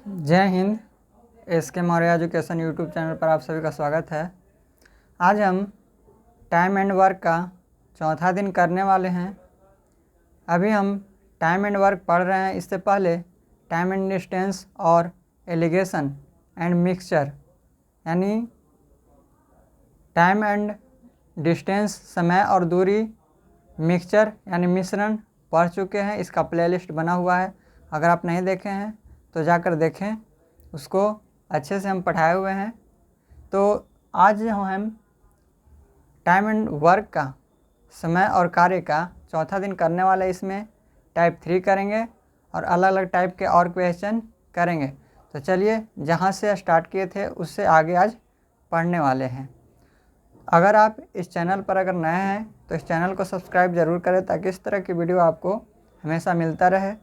जय Hind. SK Maurya education YouTube channel पर आप सभी का स्वागत है। आज हम टाइम एंड वर्क का चौथा दिन करने वाले हैं। अभी हम टाइम एंड वर्क पढ़ रहे हैं। इससे पहले टाइम एंड डिस्टेंस और एलिगेशन एंड मिक्सचर यानी टाइम एंड डिस्टेंस समय और दूरी, मिक्सचर यानी मिश्रण पढ़ चुके हैं। इसका प्लेलिस्ट बना हुआ है, अगर आप नहीं देखे हैं तो जाकर देखें, उसको अच्छे से हम पढ़ाए हुए हैं। तो आज हम टाइम एंड वर्क का समय और कार्य का चौथा दिन करने वाले, इसमें टाइप 3 करेंगे और अलग अलग टाइप के और क्वेश्चन करेंगे। तो चलिए, जहाँ से स्टार्ट किए थे उससे आगे आज पढ़ने वाले हैं। अगर आप इस चैनल पर अगर नए हैं तो इस चैनल को सब्सक्राइब ज़रूर करें, ताकि इस तरह की वीडियो आपको हमेशा मिलता रहे।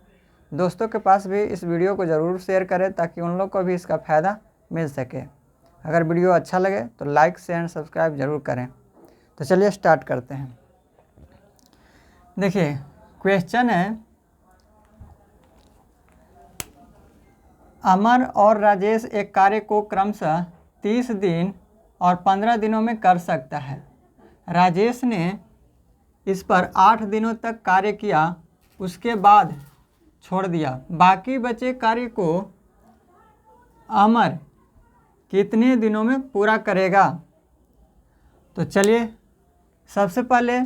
दोस्तों के पास भी इस वीडियो को ज़रूर शेयर करें, ताकि उन लोग को भी इसका फ़ायदा मिल सके। अगर वीडियो अच्छा लगे तो लाइक शेयर एंड सब्सक्राइब ज़रूर करें। तो चलिए स्टार्ट करते हैं। देखिए, क्वेश्चन है, अमर और राजेश एक कार्य को क्रमशः 30 दिन और 15 दिनों में कर सकता है। राजेश ने इस पर 8 दिनों तक कार्य किया, उसके बाद छोड़ दिया। बाकी बचे कार्य को अमर कितने दिनों में पूरा करेगा? तो चलिए, सबसे पहले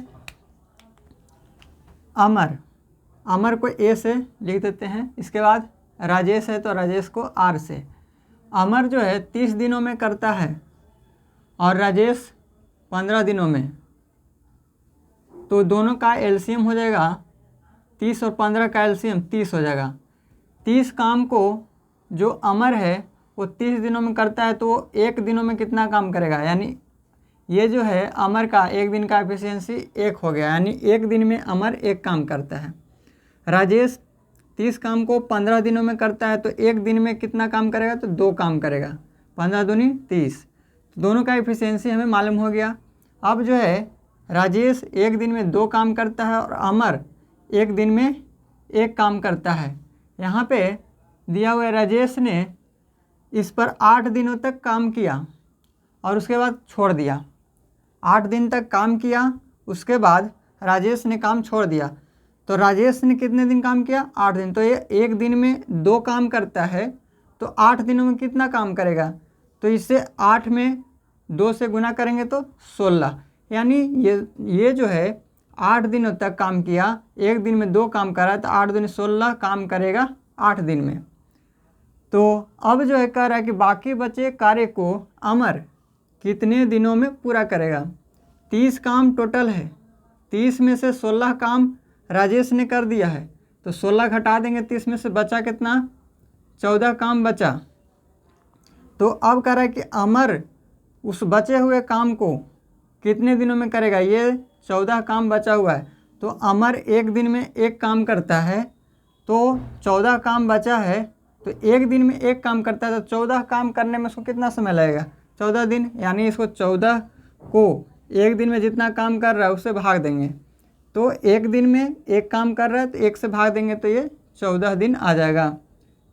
अमर को ए से लिख देते हैं। इसके बाद राजेश है तो राजेश को आर से। अमर जो है 30 दिनों में करता है और राजेश 15 दिनों में, तो दोनों का एलसीएम हो जाएगा 30 और 15 का एलसीएम 30 हो जाएगा। 30 काम को जो अमर है वो 30 दिनों में करता है, तो वो एक दिनों में कितना काम करेगा? यानी ये जो है अमर का एक दिन का एफिशिएंसी 1 हो गया, यानी एक दिन में अमर एक काम करता है। राजेश 30 काम को 15 दिनों में करता है, तो एक दिन में कितना काम करेगा? तो 2 काम करेगा। 15 दूनी 30, दोनों का एफिशिएंसी हमें मालूम हो गया। अब जो है राजेश एक दिन में 2 काम करता है और अमर एक दिन में 1 काम करता है। यहाँ पे दिया हुआ है, राजेश ने इस पर 8 दिनों तक काम किया और उसके बाद छोड़ दिया। 8 दिन तक काम किया, उसके बाद राजेश ने काम छोड़ दिया। तो राजेश ने कितने दिन काम किया? 8 दिन। तो ये एक दिन में 2 काम करता है, तो 8 दिनों में कितना काम करेगा? तो इससे 8 में 2 से गुना करेंगे तो 16, यानी ये जो है 8 दिनों तक काम किया, एक दिन में 2 काम करा, तो 8 दूनी 16 काम करेगा 8 दिन में। तो अब जो है कह रहा है कि बाकी बचे कार्य को अमर कितने दिनों में पूरा करेगा? 30 काम टोटल है, 30 में से 16 काम राजेश ने कर दिया है, तो 16 घटा देंगे 30 में से, बचा कितना? 14 काम बचा। तो अब कह रहा है कि अमर उस बचे हुए काम को कितने दिनों में करेगा? ये 14 काम बचा हुआ है, तो अमर एक दिन में 1 काम करता है, तो 14 काम बचा है, तो एक दिन में 1 काम करता है, तो 14 काम करने में उसको कितना समय लगेगा? 14 दिन। यानी इसको 14 को एक दिन में जितना काम कर रहा है उससे भाग देंगे, तो एक दिन में 1 काम कर रहा है, तो 1 से भाग देंगे तो ये 14 दिन आ जाएगा।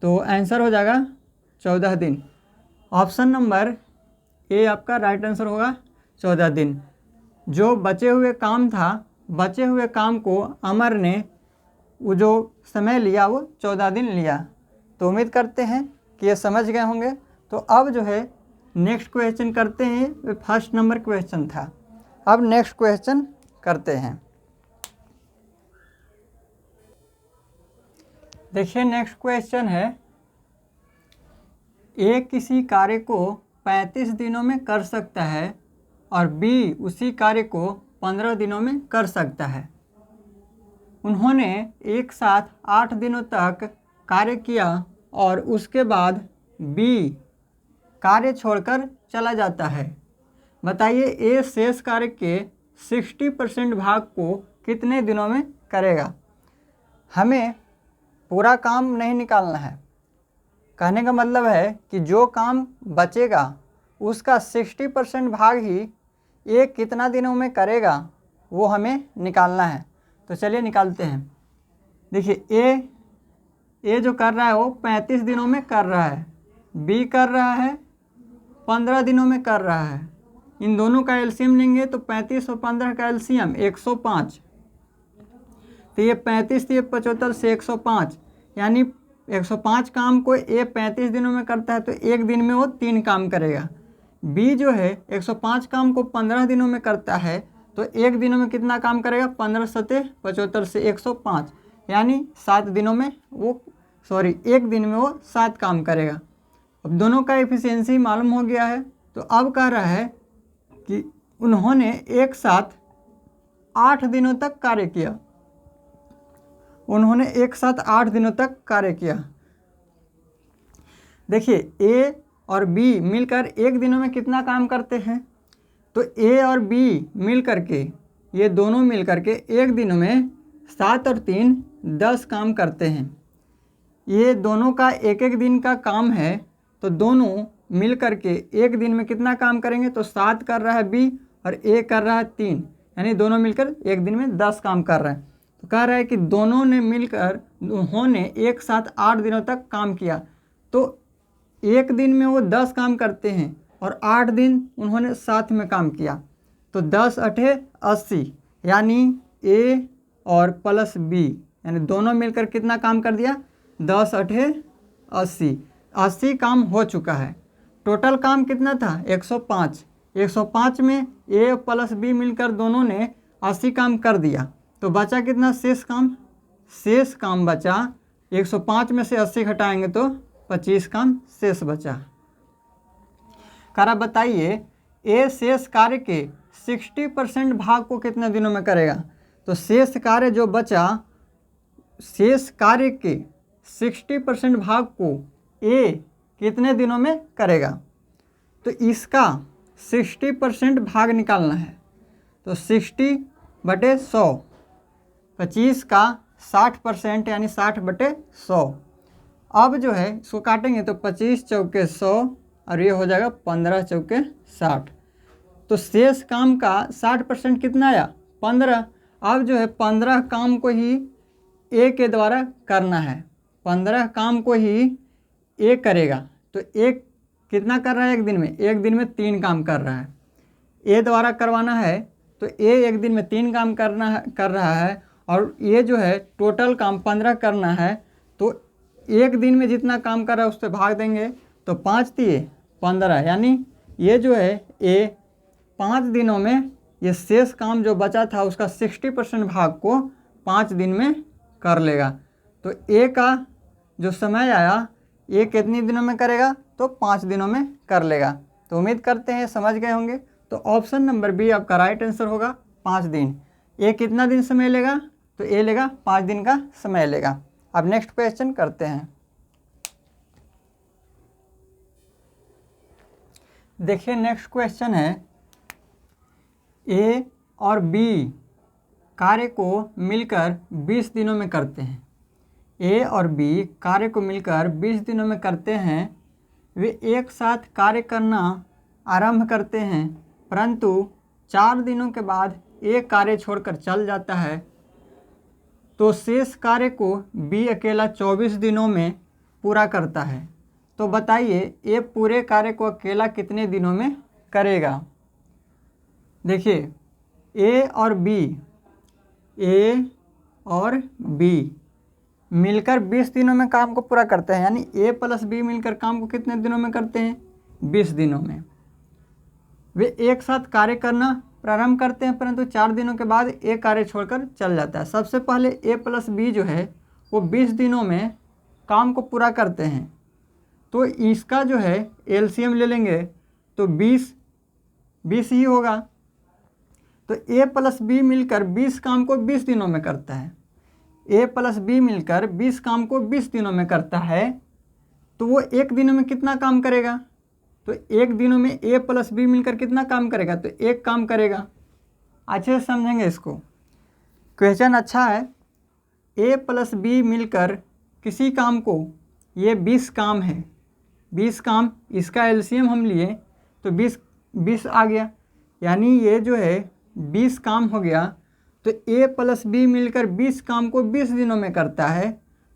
तो आंसर हो जाएगा 14 दिन। ऑप्शन नंबर ए आपका राइट आंसर होगा, 14 दिन। जो बचे हुए काम था, बचे हुए काम को अमर ने वो जो समय लिया वो 14 दिन लिया। तो उम्मीद करते हैं कि ये समझ गए होंगे। तो अब जो है नेक्स्ट क्वेश्चन करते हैं। वो फर्स्ट नंबर क्वेश्चन था, अब नेक्स्ट क्वेश्चन करते हैं। देखिए, नेक्स्ट क्वेश्चन है, ए किसी कार्य को 35 दिनों में कर सकता है और बी उसी कार्य को 15 दिनों में कर सकता है। उन्होंने एक साथ 8 दिनों तक कार्य किया और उसके बाद बी कार्य छोड़कर चला जाता है। बताइए, ए शेष कार्य के 60% भाग को कितने दिनों में करेगा? हमें पूरा काम नहीं निकालना है। कहने का मतलब है कि जो काम बचेगा उसका 60% भाग ही ये कितना दिनों में करेगा वो हमें निकालना है। तो चलिए निकालते हैं। देखिए, ए ए जो कर रहा है वो 35 दिनों में कर रहा है, बी कर रहा है 15 दिनों में कर रहा है। इन दोनों का एलसीएम लेंगे तो 35 और 15 का एलसीएम 105, तो ये 35 से 75 से 105, यानी 105 काम को ए 35 दिनों में करता है तो एक दिन में वो 3 काम करेगा। बी जो है 105 काम को 15 दिनों में करता है तो एक दिनों में कितना काम करेगा, 15 सते 75 से 105, यानी 7 दिनों में वो एक दिन में वो 7 काम करेगा। अब दोनों का एफिशिएंसी मालूम हो गया है, तो अब कह रहा है कि उन्होंने एक साथ 8 दिनों तक कार्य किया। उन्होंने एक साथ 8 दिनों तक कार्य किया। देखिए ए और बी मिलकर एक दिनों में कितना काम करते हैं, तो ए और बी मिल करके, ये दोनों मिल करके एक दिन में 7 और 3 10 काम करते हैं। ये दोनों का एक एक दिन का काम है, तो दोनों मिल करके एक दिन में कितना काम करेंगे, तो 7 कर रहा है बी और ए कर रहा है 3, यानी दोनों मिलकर एक दिन में 10 काम कर रहे हैं। तो कह रहा है कि दोनों ने मिलकर उन्होंने एक साथ 8 दिनों तक काम किया, तो एक दिन में वो 10 काम करते हैं और 8 दिन उन्होंने साथ में काम किया, तो 10 8 80, यानी ए और प्लस बी, यानी दोनों मिलकर कितना काम कर दिया, 10 8 80 काम हो चुका है। टोटल काम कितना था, 105। 105 में ए प्लस बी मिलकर दोनों ने 80 काम कर दिया, तो बचा कितना, शेष काम बचा 105 में से 80 घटाएंगे तो 25 काम शेष बचा। करा बताइए ए शेष कार्य के 60% भाग को कितने दिनों में करेगा, तो शेष कार्य जो बचा, शेष कार्य के 60% भाग को ए कितने दिनों में करेगा, तो इसका 60% भाग निकालना है, तो 60/100, 25 का 60% यानी 60/100। अब जो है इसको काटेंगे तो 25 चौके 100 और ये हो जाएगा 15 चौके 60, तो शेष काम का 60% कितना आया, 15। अब जो है 15 काम को ही ए के द्वारा करना है, 15 काम को ही ए करेगा, तो एक कितना कर रहा है एक दिन में, एक दिन में 3 काम कर रहा है। ए द्वारा करवाना है तो ए एक दिन में 3 काम कर रहा है, और ये जो है टोटल काम 15 करना है, तो एक दिन में जितना काम कर रहा है उससे भाग देंगे तो 5 दिए 15, यानी ये जो है ए 5 दिनों में ये शेष काम जो बचा था उसका 60% भाग को 5 दिन में कर लेगा। तो ए का जो समय आया, ये कितने दिनों में करेगा, तो 5 दिनों में कर लेगा। तो उम्मीद करते हैं समझ गए होंगे। तो ऑप्शन नंबर बी आपका राइट आंसर होगा, 5 दिन। ए कितना दिन समय लेगा, तो ए लेगा 5 दिन का समय लेगा। अब नेक्स्ट क्वेश्चन करते हैं। देखिए नेक्स्ट क्वेश्चन है, ए और बी कार्य को मिलकर 20 दिनों में करते हैं। ए और बी कार्य को मिलकर 20 दिनों में करते हैं। वे एक साथ कार्य करना आरंभ करते हैं, परंतु 4 दिनों के बाद ए कार्य छोड़कर चल जाता है, तो शेष कार्य को बी अकेला 24 दिनों में पूरा करता है। तो बताइए ए पूरे कार्य को अकेला कितने दिनों में करेगा। देखिए ए और बी मिलकर 20 दिनों में काम को पूरा करते हैं, यानी ए प्लस बी मिलकर काम को कितने दिनों में करते हैं, 20 दिनों में। वे एक साथ कार्य करना प्रारंभ करते हैं, परंतु 4 दिनों के बाद ए कार्य छोड़कर चल जाता है। सबसे पहले ए प्लस बी जो है वो 20 दिनों में काम को पूरा करते हैं, तो इसका जो है एलसीएम ले लेंगे तो 20 ही होगा। तो ए प्लस बी मिलकर 20 काम को 20 दिनों में करता है। ए प्लस बी मिलकर 20 काम को 20 दिनों में करता है, तो वो एक दिनों में कितना काम करेगा, तो एक दिनों में ए प्लस बी मिलकर कितना काम करेगा, तो एक काम करेगा। अच्छे से समझेंगे इसको, क्वेश्चन अच्छा है। ए प्लस बी मिलकर किसी काम को, ये 20 काम है, 20 काम, इसका एलसीएम हम लिए तो 20 आ गया, यानी ये जो है 20 काम हो गया। तो ए प्लस बी मिलकर 20 काम को 20 दिनों में करता है,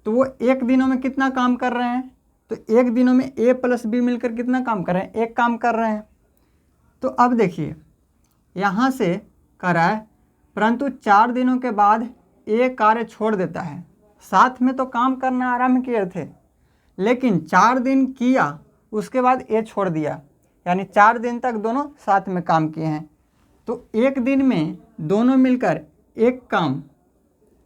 तो वो एक दिनों में कितना काम कर रहे हैं, तो एक दिनों में ए प्लस बी मिलकर कितना काम कर रहे हैं, एक काम कर रहे हैं। तो अब देखिए यहाँ से करा है, परंतु 4 दिनों के बाद ए कार्य छोड़ देता है। साथ में तो काम करना आरंभ किए थे, लेकिन 4 दिन किया उसके बाद ए छोड़ दिया, यानी 4 दिन तक दोनों साथ में काम किए हैं। तो एक दिन में दोनों मिलकर एक काम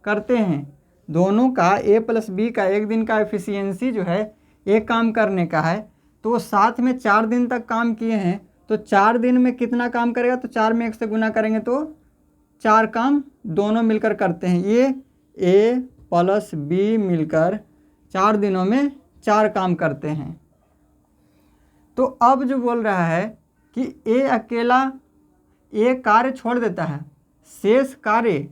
करते हैं, दोनों का ए प्लस बी का एक दिन का एफिशिएंसी जो है एक काम करने का है, तो वो साथ में 4 दिन तक काम किए हैं। तो 4 दिन में कितना काम करेगा, तो 4 में 1 से गुना करेंगे तो 4 काम दोनों मिलकर करते हैं। ये ए प्लस बी मिलकर 4 दिनों में 4 काम करते हैं। तो अब जो बोल रहा है कि ए अकेला ए कार्य छोड़ देता है, शेष कार्य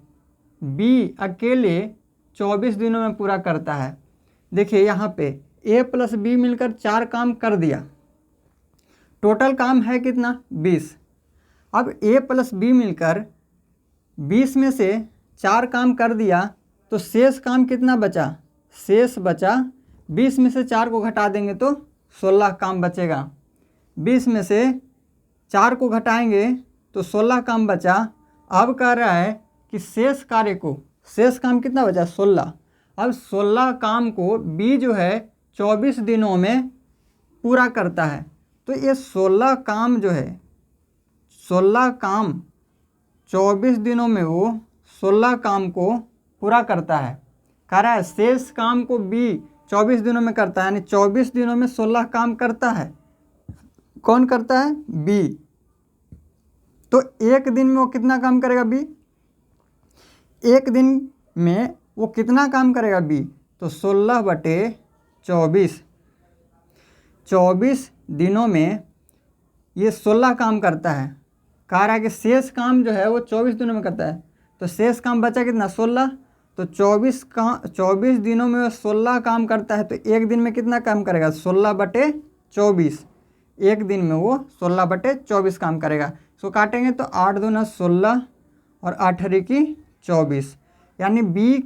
बी अकेले 24 दिनों में पूरा करता है। देखिए यहाँ पे ए प्लस बी मिलकर 4 काम कर दिया, टोटल काम है कितना 20। अब ए प्लस बी मिलकर 20 में से 4 काम कर दिया, तो शेष काम कितना बचा, शेष बचा 20 में से 4 को घटा देंगे तो 16 काम बचेगा। 20 में से 4 को घटाएंगे तो 16 काम बचा। अब कह रहा है कि शेष कार्य को, शेष काम कितना बचा 16। अब 16 काम को बी जो है 24 दिनों में पूरा करता है। तो ये 16 काम जो है, 16 काम 24 दिनों में वो 16 काम को पूरा करता है। कह रहा है शेष काम को बी 24 दिनों में करता है, यानी 24 दिनों में 16 काम करता है। कौन करता है, बी। तो एक दिन में वो कितना काम करेगा बी, एक दिन में वो कितना काम करेगा बी, तो 16/24, 24 दिनों में ये 16 काम करता है। कह रहा है कि शेष काम जो है वो 24 दिनों में करता है, तो शेष काम बचा कितना 16। तो 24 दिनों में वो 16 काम करता है, तो एक दिन में कितना काम करेगा 16/24, एक दिन में वो 16/24 काम करेगा। इसको काटेंगे तो 8 दूना 16 और 8 की 24, यानी बी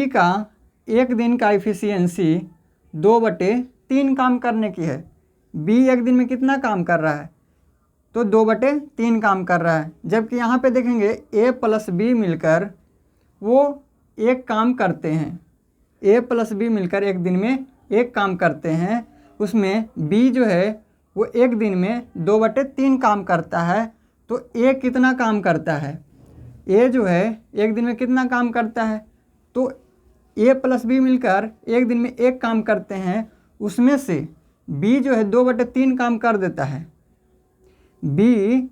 का एक दिन का एफिशिएंसी 2/3 काम करने की है। बी एक दिन में कितना काम कर रहा है, तो 2/3 काम कर रहा है। जबकि यहाँ पे देखेंगे ए प्लस बी मिलकर वो एक काम करते हैं, ए प्लस बी मिलकर एक दिन में एक काम करते हैं। उसमें बी जो है वो एक दिन में 2/3 काम करता है। तो ए कितना काम करता है, ए जो है एक दिन में कितना काम करता है, तो ए प्लस बी मिलकर एक दिन में एक काम करते हैं। उसमें से बी जो है 2/3 काम कर देता है, बी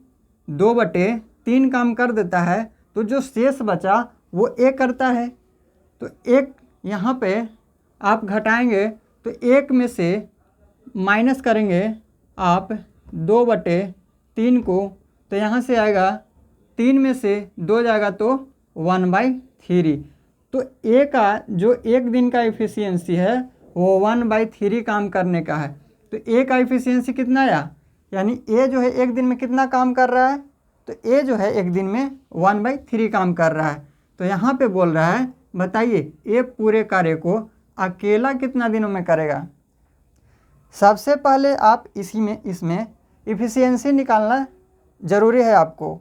2/3 काम कर देता है। तो जो शेष बचा वो ए करता है। तो एक यहाँ पे आप घटाएंगे तो एक में से माइनस करेंगे आप 2/3 को, तो यहाँ से आएगा 3 में से 2 जाएगा तो 1/3। तो ए का जो एक दिन का एफिशिएंसी है वो 1/3 काम करने का है। तो ए का एफिशिएंसी कितना आया, यानी ए जो है एक दिन में कितना काम कर रहा है, तो ए जो है एक दिन में 1/3 काम कर रहा है। तो यहाँ पे बोल रहा है बताइए ए पूरे कार्य को अकेला कितना दिनों में करेगा। सबसे पहले आप इसमें इफ़िशियंसी निकालना ज़रूरी है आपको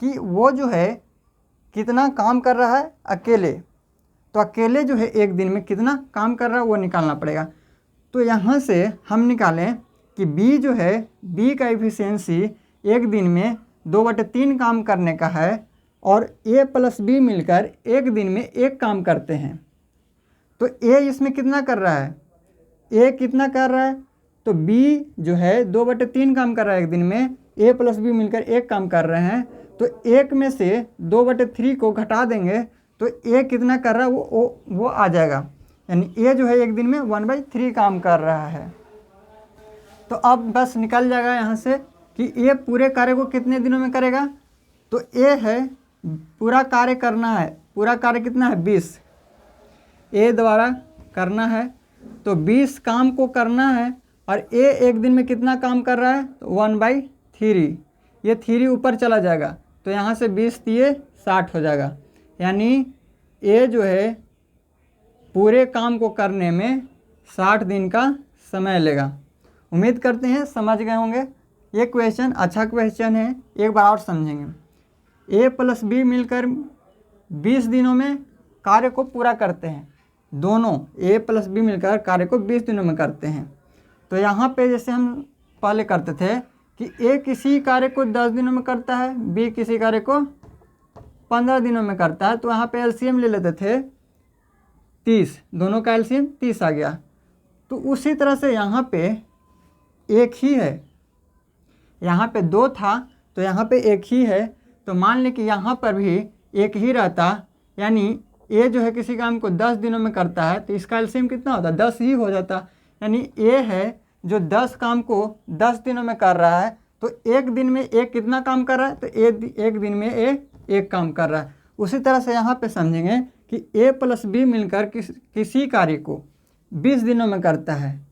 कि वो जो है कितना काम कर रहा है अकेले। तो अकेले जो है एक दिन में कितना काम कर रहा है वो निकालना पड़ेगा। तो यहाँ से हम निकालें कि बी जो है, बी का इफ़िशियंसी एक दिन में 2/3 काम करने का है और ए प्लस बी मिलकर एक दिन में एक काम करते हैं। तो ए इसमें कितना कर रहा है, ए कितना कर रहा है, तो बी जो है 2/3 काम कर रहा है एक दिन में, ए प्लस बी मिलकर एक काम कर रहे हैं। तो एक में से 2/3 को घटा देंगे तो ए कितना कर रहा है वो आ जाएगा, यानी ए जो है एक दिन में 1/3 काम कर रहा है। तो अब बस निकल जाएगा यहाँ से कि ए पूरे कार्य को कितने दिनों में करेगा। तो ए है पूरा कार्य करना है, पूरा कार्य कितना है 20, ए द्वारा करना है तो 20 काम को करना है। और ए एक दिन में कितना काम कर रहा है, तो 1/3, ये 3 ऊपर चला जाएगा तो यहाँ से 20 दिए 60 हो जाएगा। यानी ए जो है पूरे काम को करने में 60 दिन का समय लेगा। उम्मीद करते हैं समझ गए होंगे। ये क्वेश्चन अच्छा क्वेश्चन है, एक बार और समझेंगे। ए प्लस बी मिलकर 20 दिनों में कार्य को पूरा करते हैं। दोनों ए प्लस बी मिलकर कार्य को 20 दिनों में करते हैं। तो यहाँ पे जैसे हम पहले करते थे कि ए किसी कार्य को 10 दिनों में करता है, बी किसी कार्य को 15 दिनों में करता है, तो यहाँ पे एलसीएम ले लेते थे 30, दोनों का एलसीएम 30 आ गया। तो उसी तरह से यहाँ पे एक ही है, यहाँ पे 2 था तो यहाँ पे एक ही है, तो मान लें कि यहाँ पर भी एक ही रहता, यानी ए जो है किसी काम को 10 दिनों में करता है तो इसका एलसीएम कितना होता, 10 ही हो जाता। यानी ए है जो 10 काम को 10 दिनों में कर रहा है, तो एक दिन में ए कितना काम कर रहा है, तो एक दिन में ए एक काम कर रहा है। उसी तरह से यहाँ पे समझेंगे कि ए प्लस बी मिलकर किसी कार्य को 20 दिनों में करता है।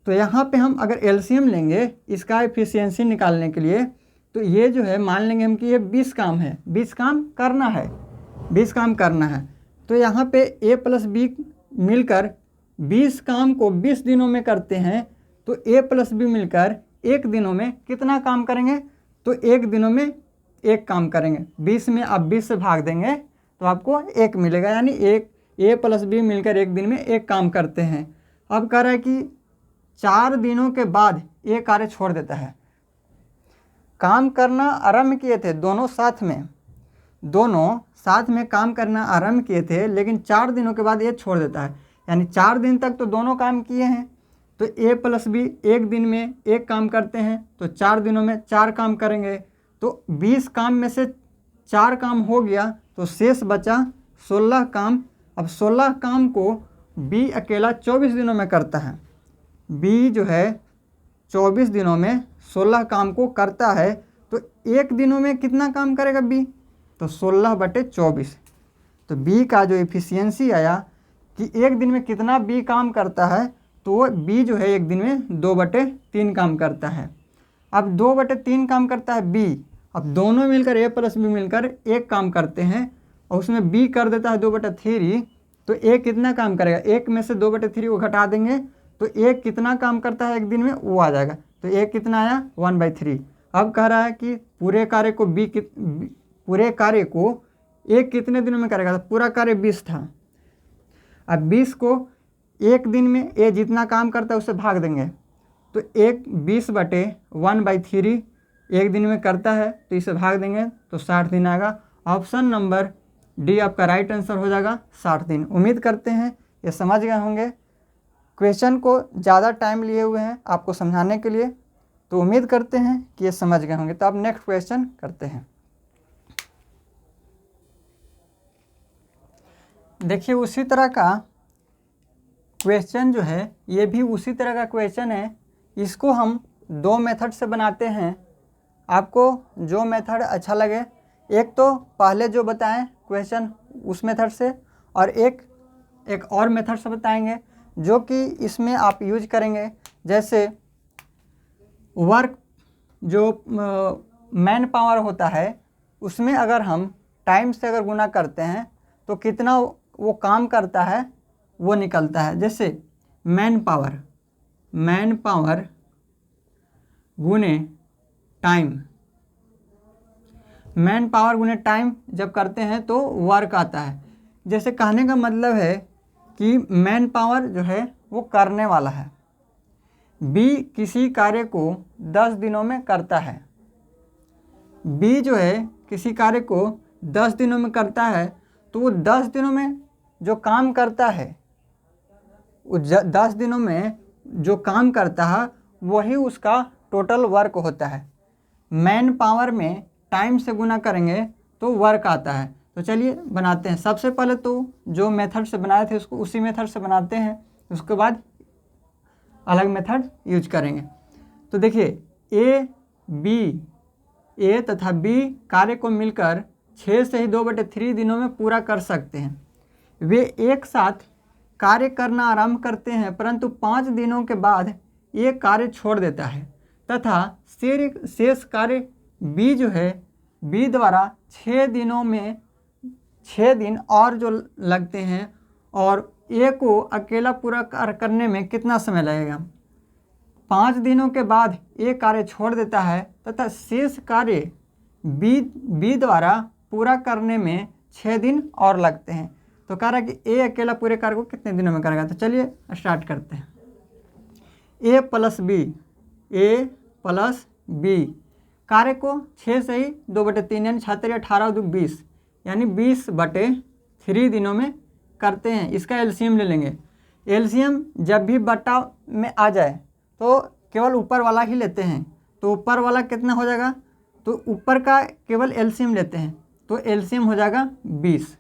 तो यहाँ पे हम अगर एलसीएम लेंगे इसका एफिशिएंसी निकालने के लिए, तो ये जो है मान लेंगे हम कि ये 20 काम है, 20 काम करना है, 20 काम करना है। तो यहाँ पे ए प्लस बी मिलकर 20 काम को 20 दिनों में करते हैं, तो ए प्लस बी मिलकर एक दिनों में कितना काम करेंगे, तो एक दिनों में एक काम करेंगे। 20 में आप 20 से भाग देंगे तो आपको 1 मिलेगा, यानी ए प्लस बी मिलकर एक दिन में एक काम करते हैं। अब कह रहा है कि 4 दिनों के बाद ये कार्य छोड़ देता है। काम करना आरंभ किए थे दोनों साथ में काम करना आरंभ किए थे, लेकिन 4 दिनों के बाद ये छोड़ देता है। यानी 4 दिन तक तो दोनों काम किए हैं, तो ए प्लस बी एक दिन में एक काम करते हैं, तो 4 दिनों में 4 काम करेंगे। तो 20 काम में से 4 काम हो गया, तो शेष बचा 16 काम। अब 16 काम को बी अकेला 24 दिनों में करता है। बी जो है 24 दिनों में 16 काम को करता है, तो एक दिनों में कितना काम करेगा बी, तो 16/24। तो बी का जो एफिशिएंसी आया कि एक दिन में कितना बी काम करता है, तो बी जो है एक दिन में 2/3 काम करता है। अब 2/3 काम करता है बी, अब दोनों मिलकर ए प्लस बी मिलकर एक काम करते हैं और उसमें बी कर देता है 2/3, तो ए कितना काम करेगा, एक में से 2/3 को घटा देंगे तो ए कितना काम करता है एक दिन में वो आ जाएगा। तो ए कितना आया 1/3। अब कह रहा है कि पूरे कार्य को ए कितने दिनों में करेगा, तो पूरा कार्य 20 था। अब 20 को एक दिन में ए जितना काम करता है उससे भाग देंगे, तो 20/1/3 एक दिन में करता है, तो इसे भाग देंगे तो 60 दिन आएगा। ऑप्शन नंबर डी आपका राइट आंसर हो जाएगा 60 दिन। उम्मीद करते हैं ये समझ गए होंगे। क्वेश्चन को ज़्यादा टाइम लिए हुए हैं आपको समझाने के लिए, तो उम्मीद करते हैं कि ये समझ गए होंगे। तो अब नेक्स्ट क्वेश्चन करते हैं। देखिए उसी तरह का क्वेश्चन जो है, ये भी उसी तरह का क्वेश्चन है। इसको हम 2 मेथड से बनाते हैं, आपको जो मेथड अच्छा लगे। एक तो पहले जो बताएं क्वेश्चन उस मेथड से, और एक और मेथड से बताएंगे जो कि इसमें आप यूज करेंगे। जैसे वर्क जो मैन पावर होता है उसमें अगर हम टाइम से अगर गुना करते हैं तो कितना वो काम करता है वो निकलता है। जैसे मैन पावर गुने टाइम जब करते हैं तो वर्क आता है। जैसे कहने का मतलब है कि मैन पावर जो है वो करने वाला है, बी किसी कार्य को 10 दिनों में करता है। बी जो है किसी कार्य को 10 दिनों में करता है, तो वो 10 दिनों में जो काम करता है, वो 10 दिनों में जो काम करता है वही उसका टोटल वर्क होता है। मैन पावर में टाइम से गुना करेंगे तो वर्क आता है। तो चलिए बनाते हैं। सबसे पहले तो जो मेथड से बनाए थे उसको उसी मेथड से बनाते हैं, उसके बाद अलग मेथड यूज करेंगे। तो देखिए ए तथा बी कार्य को मिलकर 6 से ही 2/3 दिनों में पूरा कर सकते हैं। वे एक साथ कार्य करना आरंभ करते हैं, परंतु 5 दिनों के बाद ये कार्य छोड़ देता है तथा शेष कार्य बी जो है बी द्वारा 6 दिन और जो लगते हैं और ए को अकेला पूरा करने में कितना समय लगेगा। 5 दिनों के बाद ए कार्य छोड़ देता है तथा शेष कार्य बी द्वारा पूरा करने में 6 दिन और लगते हैं। तो कह रहा है कि ए अकेला पूरे कार्य को कितने दिनों में करेगा। तो चलिए स्टार्ट करते हैं। ए प्लस बी कार्य को 6 से ही 2/3 यानी 76 18 2 20 यानी 20/3 दिनों में करते हैं। इसका एलसीएम ले लेंगे। एलसीएम जब भी बटा में आ जाए तो केवल ऊपर वाला ही लेते हैं। तो ऊपर वाला कितना हो जाएगा, तो ऊपर का केवल एलसीएम लेते हैं। तो एलसीएम हो जाएगा 20।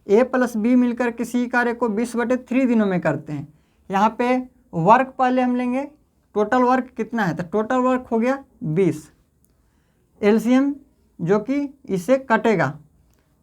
ए प्लस बी मिलकर किसी कार्य को 20/3 दिनों में करते हैं। यहाँ पे वर्क पहले हम लेंगे, टोटल वर्क कितना है, तो टोटल वर्क हो गया 20। एलसीएम जो कि इससे कटेगा,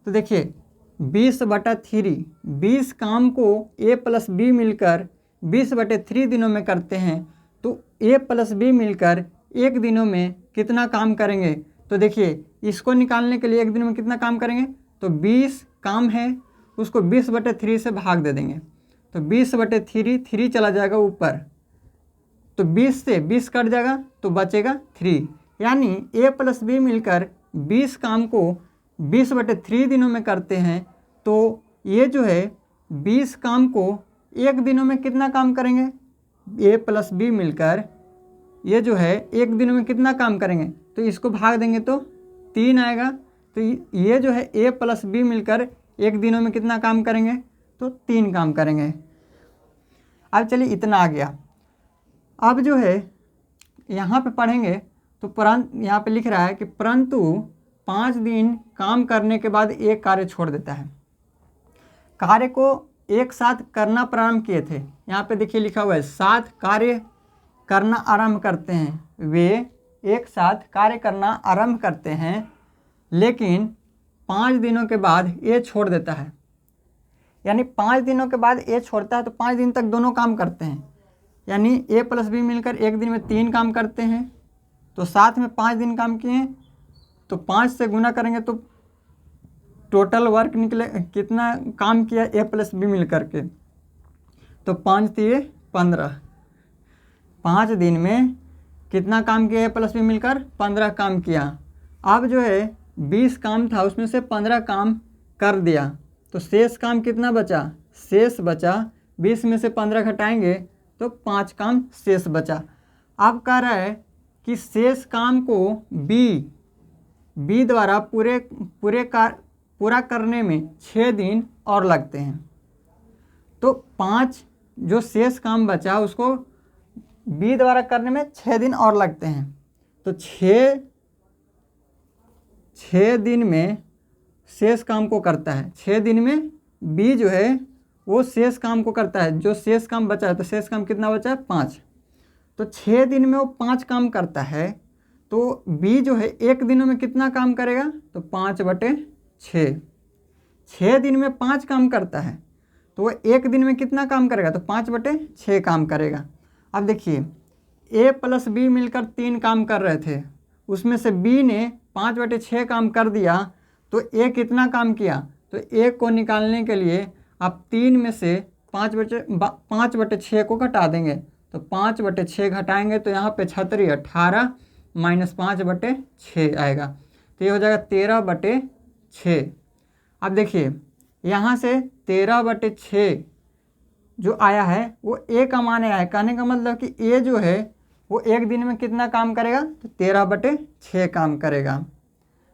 तो देखिए 20/3 20 काम को ए प्लस बी मिलकर 20/3 दिनों में करते हैं। तो ए प्लस बी मिलकर 1 दिनों में कितना काम करेंगे। तो देखिए इसको निकालने के लिए 1 दिन में कितना काम करेंगे, तो 20 काम है उसको 20/3 से भाग दे देंगे। तो 20/3 चला जाएगा ऊपर, तो 20 से 20 कट जाएगा तो बचेगा 3। यानी ए प्लस बी मिलकर 20 काम को 20/3 दिनों में करते हैं। तो ये जो है 20 काम को 1 दिनों में कितना काम करेंगे, ए प्लस बी मिलकर ये जो है 1 दिनों में कितना काम करेंगे, तो इसको भाग देंगे तो 3 आएगा। तो ये जो है ए प्लस बी मिलकर 1 दिनों में कितना काम करेंगे, तो 3 काम करेंगे। अब चलिए इतना आ गया। अब जो है यहाँ पे पढ़ेंगे तो यहाँ पे लिख रहा है कि परंतु 5 दिन काम करने के बाद एक कार्य छोड़ देता है। कार्य को एक साथ करना प्रारंभ किए थे, यहाँ पे देखिए लिखा हुआ है 7 कार्य करना आरंभ करते हैं। वे एक साथ कार्य करना आरंभ करते हैं, लेकिन 5 दिनों के बाद ये छोड़ देता है। यानी 5 दिनों के बाद ये छोड़ता है तो 5 दिन तक दोनों काम करते हैं। यानी ए प्लस बी मिलकर 1 दिन में 3 काम करते हैं, तो साथ में 5 दिन काम किए, तो 5 से गुना करेंगे तो टोटल वर्क निकले कितना काम किया ए प्लस बी मिल करके, तो 5 3 15। 5 दिन में कितना काम किया ए प्लस बी मिलकर 15 काम किया। अब जो है 20 काम था उसमें से 15 काम कर दिया, तो शेष काम कितना बचा, शेष बचा 20 में से 15 घटाएंगे तो 5 काम शेष बचा। अब कह रहा है कि शेष काम को बी द्वारा पूरा करने में 6 दिन और लगते हैं। तो 5 जो शेष काम बचा उसको बी द्वारा करने में 6 दिन और लगते हैं। तो 6 दिन में शेष काम को करता है। 6 दिन में बी जो है वो शेष काम को करता है। जो शेष काम बचा है, तो शेष काम कितना बचा है 5। तो 6 दिन में वो 5 काम करता है। तो बी जो है 1 दिनों में कितना काम करेगा, तो 5/6। 6 दिन में 5 काम करता है तो वो 1 दिन में कितना काम करेगा, तो 5/6 काम करेगा। अब देखिए ए प्लस बी मिलकर 3 काम कर रहे थे, उसमें से बी ने 5/6 काम कर दिया, तो ए कितना काम किया, तो ए को निकालने के लिए आप 3 में से 5/6 को घटा देंगे। तो 5/6 घटाएंगे तो यहाँ पे 36 18 माइनस 5/6 आएगा, तो ये हो जाएगा 13/6। अब देखिए यहाँ से 13/6 जो आया है वो ए का मान आया है। कहने का मतलब कि ए जो है वो 1 दिन में कितना काम करेगा, तो 13/6 काम करेगा।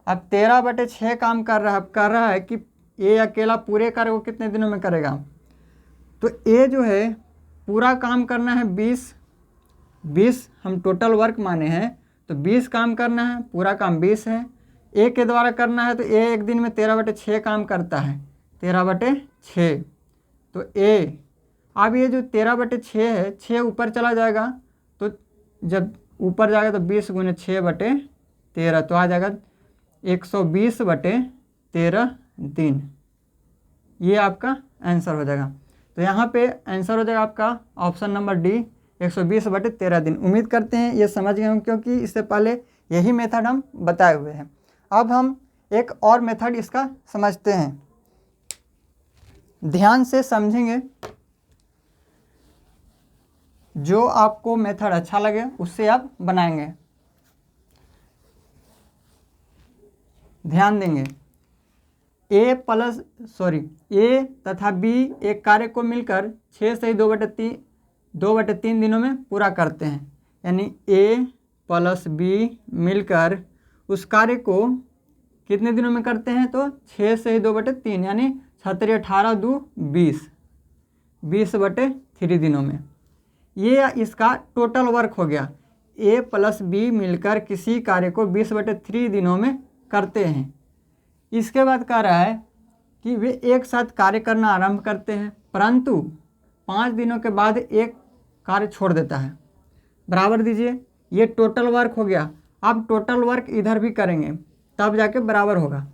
अब 13/6 काम कर रहा है कि ए अकेला पूरे कार्य को कितने दिनों में करेगा। तो ए जो है पूरा काम करना है 20 हम टोटल वर्क माने हैं, तो 20 काम करना है, पूरा काम 20 है। ए के द्वारा करना है तो ए 1 दिन में 13/6 काम करता है, 13/6। तो ए अब ये जो 13/6 है 6 ऊपर चला जाएगा, तो जब ऊपर जाएगा तो 20 × 6/13 तो आ जाएगा 120/13 दिन। ये आपका आंसर हो जाएगा। तो यहाँ पे आंसर हो जाएगा आपका ऑप्शन नंबर डी 120/13 दिन। उम्मीद करते हैं ये समझ गए हों, क्योंकि इससे पहले यही मेथड हम बताए हुए हैं। अब हम एक और मेथड इसका समझते हैं। ध्यान से समझेंगे, जो आपको मेथड अच्छा लगे उससे आप बनाएंगे। ध्यान देंगे, ए तथा बी एक कार्य को मिलकर 6 से 2/3 दिनों में पूरा करते हैं। यानी ए प्लस बी मिलकर उस कार्य को कितने दिनों में करते हैं? तो 6 से 2/3 यानी 6 18 2 20/3 दिनों में। ये इसका टोटल वर्क हो गया। ए प्लस बी मिलकर किसी कार्य को 20/3 दिनों में करते हैं। इसके बाद कह रहा है कि वे एक साथ कार्य करना आरंभ करते हैं, परंतु 5 दिनों के बाद एक कार्य छोड़ देता है। बराबर दीजिए, ये टोटल वर्क हो गया। अब टोटल वर्क इधर भी करेंगे तब जाके बराबर होगा।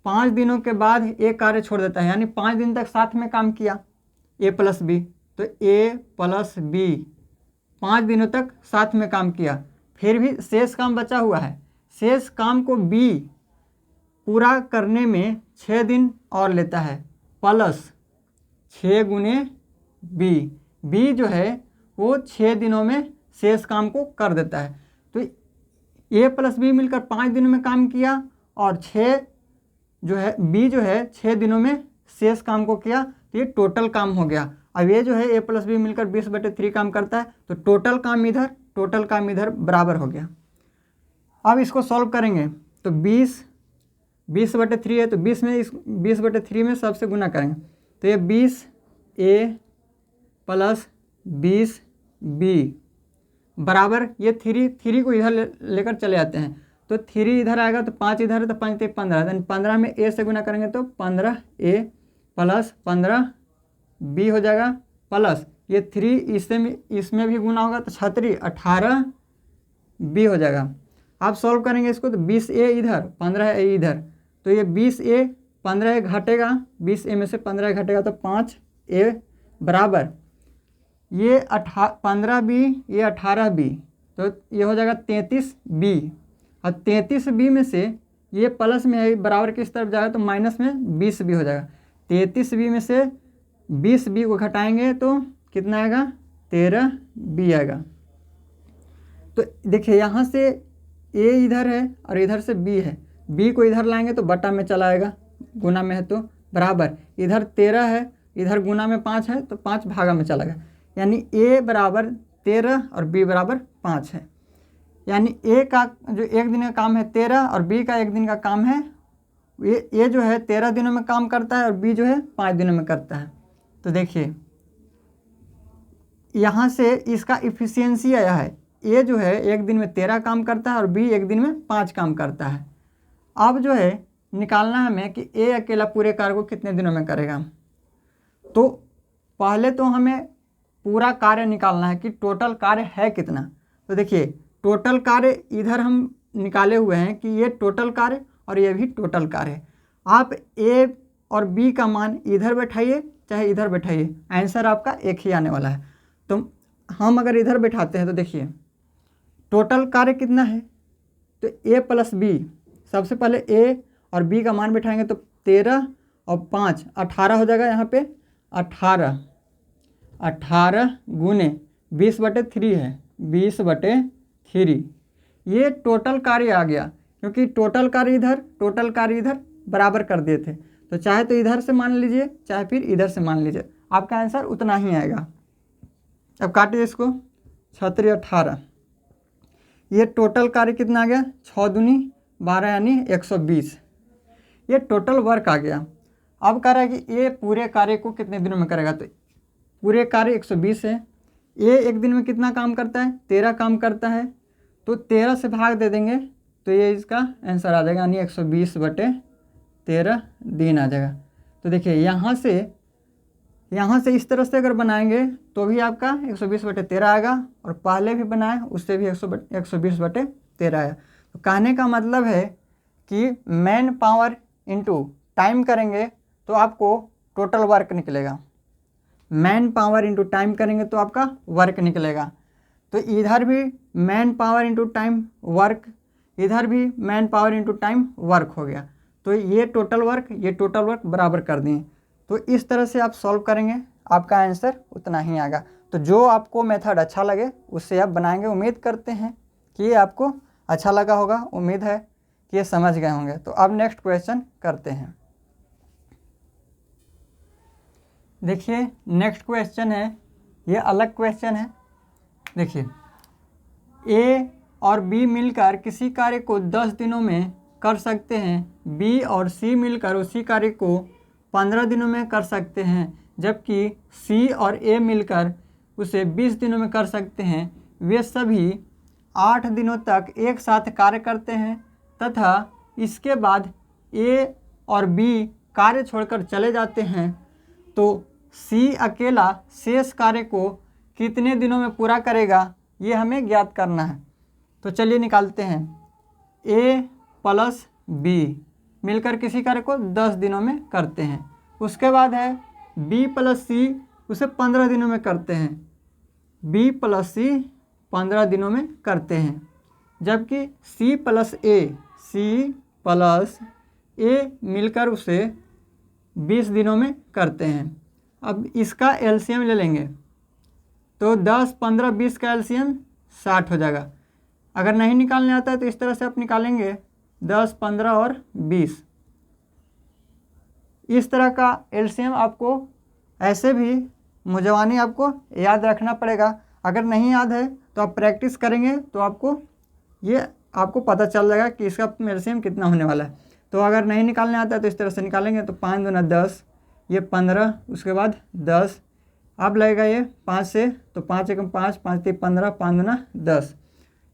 5 दिनों के बाद एक कार्य छोड़ देता है, यानी 5 दिन तक साथ में काम किया ए प्लस बी, तो ए प्लस बी 5 दिनों तक साथ में काम किया, फिर भी शेष काम बचा हुआ है। शेष काम को बी पूरा करने में 6 दिन और लेता है, प्लस 6 गुने बी। बी जो है वो 6 दिनों में शेष काम को कर देता है। तो ए प्लस बी मिलकर 5 दिनों में काम किया और 6 जो है बी जो है 6 दिनों में शेष काम को किया, तो ये टोटल काम हो गया। अब ये जो है ए प्लस बी मिलकर 20/3 काम करता है, तो टोटल काम इधर बराबर हो गया। अब इसको सॉल्व करेंगे तो 20/3 है, तो 20/3 में सबसे गुना करेंगे, तो ये 20 ए प्लस 20 बी बराबर ये 3 को इधर लेकर चले जाते हैं, तो 3 इधर आएगा तो 5 इधर है, तो 5 3 15, यानी 15 में ए से गुना करेंगे तो 15 ए प्लस 15 बी हो जाएगा, प्लस ये 3 इसमें भी गुना होगा तो 36 18 बी हो जाएगा। आप सॉल्व करेंगे इसको तो 20 ए इधर 15 ए इधर, तो ये 20 ए 15 ए घटेगा, 20 ए में से 15 ए घटेगा तो 5 ए बराबर ये 15 बी ये 18 बी, तो ये हो जाएगा 33 बी। और 33 बी में से ये प्लस में है बराबर किस तरफ जाएगा तो माइनस में 20 बी हो जाएगा। 33 बी में से 20 बी को घटाएंगे तो कितना आएगा 13 बी आएगा। तो देखिए यहाँ से ए इधर है और इधर से बी है, बी को इधर लाएंगे तो बटा में चला आएगा, गुना में है तो बराबर, इधर 13 है इधर गुना में 5 है तो 5 भागा में चला गया, यानी ए बराबर 13 और बी बराबर 5 है। यानी ए का जो एक दिन का काम है 13 और बी का एक दिन का काम है, ये जो है 13 दिनों में काम करता है और बी जो है 5 दिनों में करता है। तो देखिए यहाँ से इसका इफिशियंसी आया है, ए जो है एक दिन में 13 काम करता है और बी एक दिन में 5 काम करता है। अब जो है निकालना है हमें कि ए अकेला पूरे कार्य को कितने दिनों में करेगा। तो पहले तो हमें पूरा कार्य निकालना है कि टोटल कार्य है कितना। तो देखिए टोटल कार्य इधर हम निकाले हुए हैं कि ये टोटल कार्य और ये भी टोटल कार्य है। आप ए और बी का मान इधर बैठाइए चाहे इधर बैठाइए, आंसर आपका एक ही आने वाला है। तो हम अगर इधर बैठाते हैं तो देखिए टोटल कार्य कितना है, तो ए प्लस बी, सबसे पहले ए और बी का मान बैठाएंगे तो 13 और 5 18 हो जाएगा। यहाँ पे 18 गुने 20/3 है, 20/3 ये टोटल कार्य आ गया, क्योंकि टोटल कार्य इधर बराबर कर दिए थे, तो चाहे तो इधर से मान लीजिए चाहे फिर इधर से मान लीजिए, आपका आंसर उतना ही आएगा। अब काटिए इसको 36 18, ये टोटल कार्य कितना आ गया 6 दूनी 12 यानी 120, ये टोटल वर्क आ गया। अब कह रहा है कि ये पूरे कार्य को कितने दिनों में करेगा, तो पूरे कार्य 120 है। ये एक दिन में कितना काम करता है 13 काम करता है, तो 13 से भाग दे देंगे तो ये इसका आंसर आ जाएगा, यानी 120/13 दिन आ जाएगा। तो देखिए यहाँ से इस तरह से अगर बनाएंगे तो भी आपका 120/13 आएगा, और पहले भी बनाए उससे भी 120/13 आया। तो कहने का मतलब है कि मैन पावर इंटू टाइम करेंगे तो आपको टोटल वर्क निकलेगा, मैन पावर इंटू टाइम करेंगे तो आपका वर्क निकलेगा। तो इधर भी man power into time work, इधर भी man power into time work हो गया, तो ये टोटल वर्क बराबर कर दिए। तो इस तरह से आप सॉल्व करेंगे, आपका आंसर उतना ही आएगा। तो जो आपको मेथड अच्छा लगे उससे आप बनाएंगे। उम्मीद करते हैं कि ये आपको अच्छा लगा होगा, उम्मीद है कि ये समझ गए होंगे। तो अब नेक्स्ट क्वेश्चन करते हैं। देखिए नेक्स्ट क्वेश्चन है, ये अलग क्वेश्चन है। देखिए ए और बी मिलकर किसी कार्य को 10 दिनों में कर सकते हैं, बी और सी मिलकर उसी कार्य को 15 दिनों में कर सकते हैं, जबकि सी और ए मिलकर उसे 20 दिनों में कर सकते हैं। वे सभी 8 दिनों तक एक साथ कार्य करते हैं तथा इसके बाद ए और बी कार्य छोड़कर चले जाते हैं, तो सी अकेला शेष कार्य को कितने दिनों में पूरा करेगा, ये हमें ज्ञात करना है। तो चलिए निकालते हैं। ए प्लस बी मिलकर किसी कार्य को 10 दिनों में करते हैं। उसके बाद है बी प्लस सी, उसे 15 दिनों में करते हैं। बी प्लस सी 15 दिनों में करते हैं, जबकि सी प्लस ए मिलकर उसे 20 दिनों में करते हैं। अब इसका एलसीएम ले लेंगे तो 10, 15, 20 का एलसीएम 60 हो जाएगा। अगर नहीं निकालने आता है तो इस तरह से आप निकालेंगे 10, 15 और 20। इस तरह का एलसीएम आपको ऐसे भी मुजवानी आपको याद रखना पड़ेगा। अगर नहीं याद है तो आप प्रैक्टिस करेंगे तो आपको पता चल जाएगा कि इसका एलसीएम कितना होने वाला है। तो अगर नहीं निकालने आता है तो इस तरह से निकालेंगे तो 5 दूना 10, ये 15, उसके बाद 10, अब लगेगा ये 5 से, तो 5 एकम 5, 5 3 15, 5 दूना 10,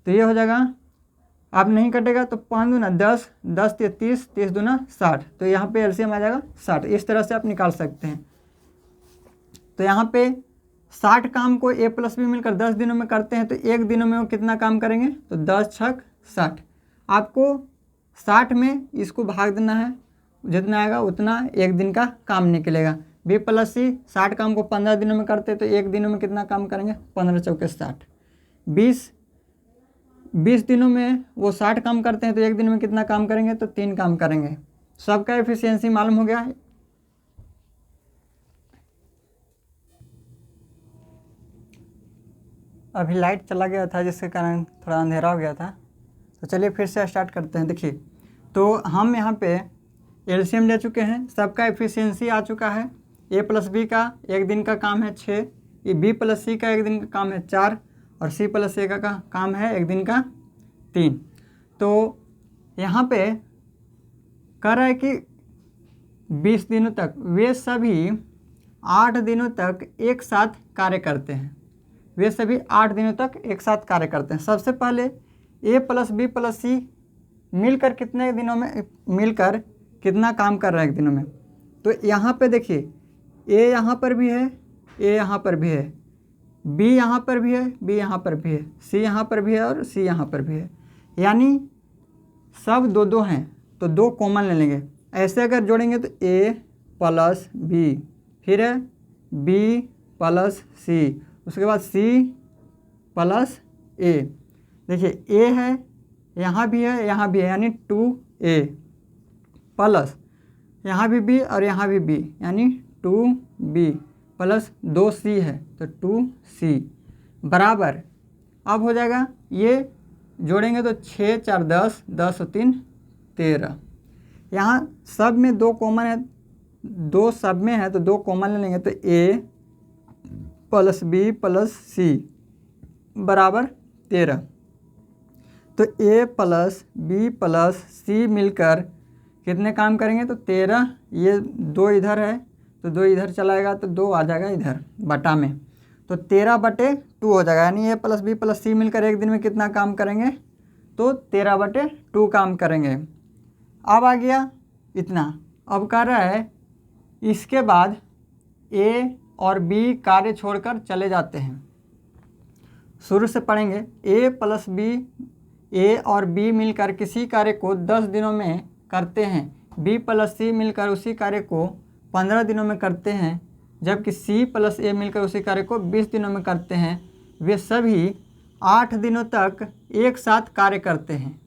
तो ये हो जाएगा। अब नहीं कटेगा तो 5 दूना 10, 10 3 30, 30 दूना 60, तो यहाँ पे एलसीएम आ जाएगा 60। इस तरह से आप निकाल सकते हैं। तो यहाँ पे 60 काम को ए प्लस बी मिलकर 10 दिनों में करते हैं, तो एक दिनों में वो कितना काम करेंगे, तो 10 छक 60। आपको 60 में इसको भाग देना है, जितना आएगा उतना एक दिन का काम निकलेगा। बी प्लस सी 60 काम को 15 दिनों में करते हैं, तो एक दिनों में कितना काम करेंगे, 15 चौके 60। 20 दिनों में वो 60 काम करते हैं, तो एक दिन में कितना काम करेंगे, तो 3 काम करेंगे। सबका एफिशिएंसी मालूम हो गया। अभी लाइट चला गया था जिसके कारण थोड़ा अंधेरा हो गया था, तो चलिए फिर से स्टार्ट करते हैं। देखिए तो हम यहाँ पे एलसीएम ले चुके हैं, सबका एफिशिएंसी आ चुका है। ए प्लस बी का एक दिन का काम है 6, ये बी प्लस सी का एक दिन का काम है 4, और सी प्लस ए का काम है एक दिन का 3। तो यहाँ पे कह रहा है कि 20 दिनों तक वे सभी 8 दिनों तक एक साथ कार्य करते हैं। वे सभी 8 दिनों तक एक साथ कार्य करते हैं। सबसे पहले ए प्लस बी प्लस सी मिलकर कितने दिनों में मिलकर कितना काम कर रहा है एक दिनों में। तो यहाँ पे देखिए ए यहाँ पर भी है, ए यहाँ पर भी है, बी यहाँ पर भी है, बी यहाँ पर भी है, सी यहाँ पर भी है और सी यहाँ पर भी है, यानी सब 2-2 हैं, तो 2 कॉमन ले लेंगे। ऐसे अगर जोड़ेंगे तो ए प्लस बी, फिर है बी प्लस सी, उसके बाद सी प्लस ए। देखिए ए है, यहाँ भी है, यहाँ भी है, यानी 2a प्लस यहाँ भी b और यहाँ भी b, यानी 2b प्लस 2c है, तो 2c बराबर। अब हो जाएगा ये जोड़ेंगे तो 6 4 10, 10 और 3 13। यहाँ सब में 2 कॉमन है, 2 सब में है तो 2 कॉमन ले लेंगे, तो a प्लस बी प्लस सी बराबर 13। तो ए प्लस बी प्लस सी मिलकर कितने काम करेंगे, तो 13। ये 2 इधर है तो 2 इधर चलाएगा तो 2 आ जाएगा इधर बटा में, तो 13/2 हो जाएगा। यानी ए प्लस बी प्लस सी मिलकर एक दिन में कितना काम करेंगे, तो 13/2 काम करेंगे। अब आ गया इतना। अब कह रहा है इसके बाद ए और बी कार्य छोड़कर चले जाते हैं। शुरू से पढ़ेंगे। ए प्लस बी, ए और बी मिलकर किसी कार्य को 10 दिनों में करते हैं, बी प्लस सी मिलकर उसी कार्य को 15 दिनों में करते हैं, जबकि सी प्लस ए मिलकर उसी कार्य को 20 दिनों में करते हैं। वे सभी 8 दिनों तक एक साथ कार्य करते हैं।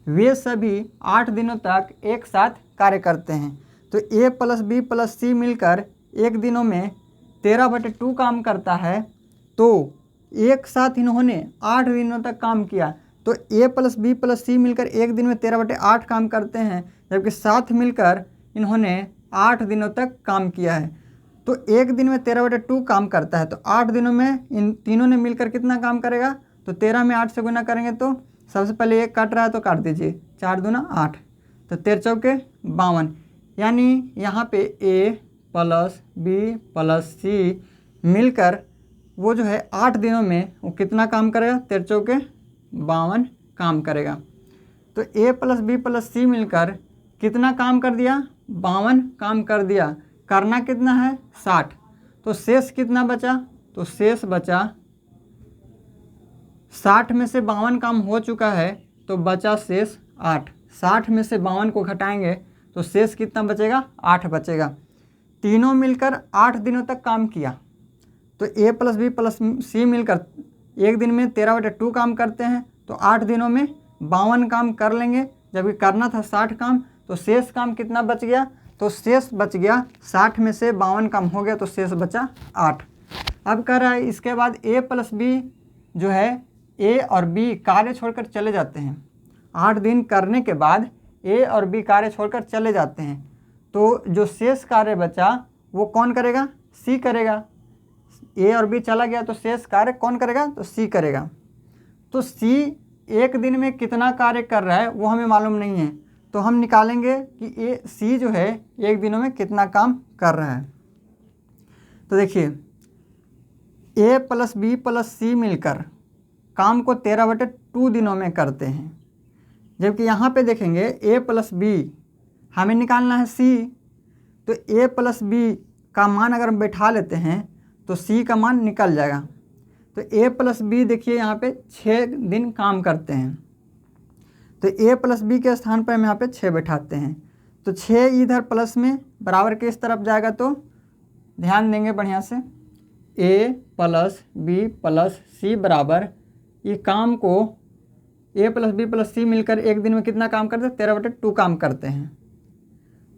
वे सभी 8 दिनों तक एक साथ कार्य करते हैं। तो ए प्लस बी प्लस सी मिलकर एक दिनों में 13/2 काम करता है, तो एक साथ इन्होंने 8 दिनों तक काम किया। तो ए प्लस बी प्लस सी मिलकर एक दिन में 13/8 काम करते हैं, जबकि साथ मिलकर इन्होंने 8 दिनों तक काम किया है। तो एक दिन में 13/2 काम करता है, तो 8 दिनों में इन तीनों ने मिलकर कितना काम करेगा? तो 13 में 8 से गुना करेंगे तो सबसे पहले एक काट रहा है तो काट दीजिए, 4 दूना 8, तो 13 चौके 52। यानी यहाँ पे ए प्लस बी प्लस सी मिलकर वो जो है 8 दिनों में वो कितना काम करेगा? 13 चौके 52 काम करेगा। तो ए प्लस बी प्लस सी मिलकर कितना काम कर दिया? 52 काम कर दिया। करना कितना है? 60। तो शेष कितना बचा? तो शेष बचा 60 में से 52 काम हो चुका है, तो बचा शेष 8। 60 में से 52 को घटाएंगे तो शेष कितना बचेगा? 8 बचेगा। तीनों मिलकर 8 दिनों तक काम किया। तो ए प्लस बी प्लस सी मिलकर एक दिन में 13/2 काम करते हैं, तो 8 दिनों में 52 काम कर लेंगे, जबकि करना था 60 काम। तो शेष काम कितना बच गया? तो शेष बच गया 60 में से 52 काम हो गया, तो शेष बचा 8। अब कह रहा है इसके बाद ए प्लस बी जो है ए और बी कार्य छोड़कर चले जाते हैं। 8 दिन करने के बाद ए और बी कार्य छोड़कर चले जाते हैं, तो जो शेष कार्य बचा वो कौन करेगा? सी करेगा। ए और बी चला गया तो शेष कार्य कौन करेगा? तो सी करेगा। तो सी एक दिन में कितना कार्य कर रहा है वो हमें मालूम नहीं है, तो हम निकालेंगे कि ए सी जो है एक दिनों में कितना काम कर रहा है। तो देखिए ए प्लस बी प्लस सी मिलकर काम को 13/2 दिनों में करते हैं, जबकि यहाँ पे देखेंगे ए प्लस बी हमें निकालना है सी। तो ए प्लस बी का मान अगर हम बैठा लेते हैं तो सी का मान निकल जाएगा। तो ए प्लस बी देखिए यहाँ पे 6 दिन काम करते हैं, तो ए प्लस बी के स्थान पर हम यहाँ पे 6 बैठाते हैं। तो 6 इधर प्लस में बराबर के इस तरफ जाएगा, तो ध्यान देंगे बढ़िया से। ए प्लस बी प्लस सी बराबर ये काम को ए प्लस बी प्लस सी मिलकर एक दिन में कितना काम करते हैं? 13/2 काम करते हैं।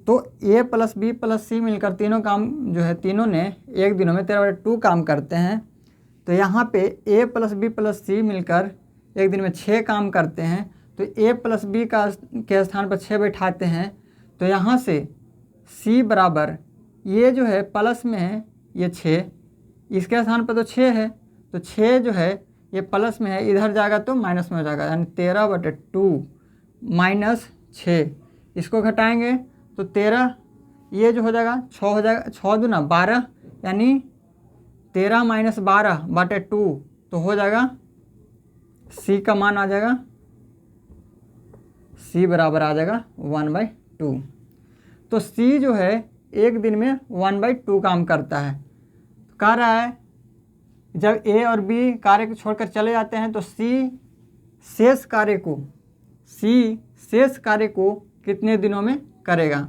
तो ए प्लस बी प्लस सी मिलकर तीनों काम जो है तीनों ने एक दिनों में 13/2 काम करते हैं। तो यहाँ पे ए प्लस बी प्लस सी मिलकर एक दिन में 6 काम करते हैं, तो ए प्लस बी के स्थान पर 6 बैठाते हैं। तो यहाँ से सी बराबर ये जो है प्लस में है ये 6, इसके स्थान पर तो 6 है, तो 6 जो है ये प्लस में है, इधर जाएगा तो माइनस में हो जाएगा, यानी 13/2 माइनस 6। इसको घटाएंगे तो 13 ये जो हो जाएगा 6 हो जाएगा, 6 दूना 12, यानी 13 माइनस 12/2 तो हो जाएगा सी का मान आ जाएगा, सी बराबर आ जाएगा 1/2। तो सी जो है एक दिन में 1/2 काम करता है। कह रहा है जब ए और बी कार्य को छोड़कर चले जाते हैं तो सी शेष कार्य को कितने दिनों में करेगा?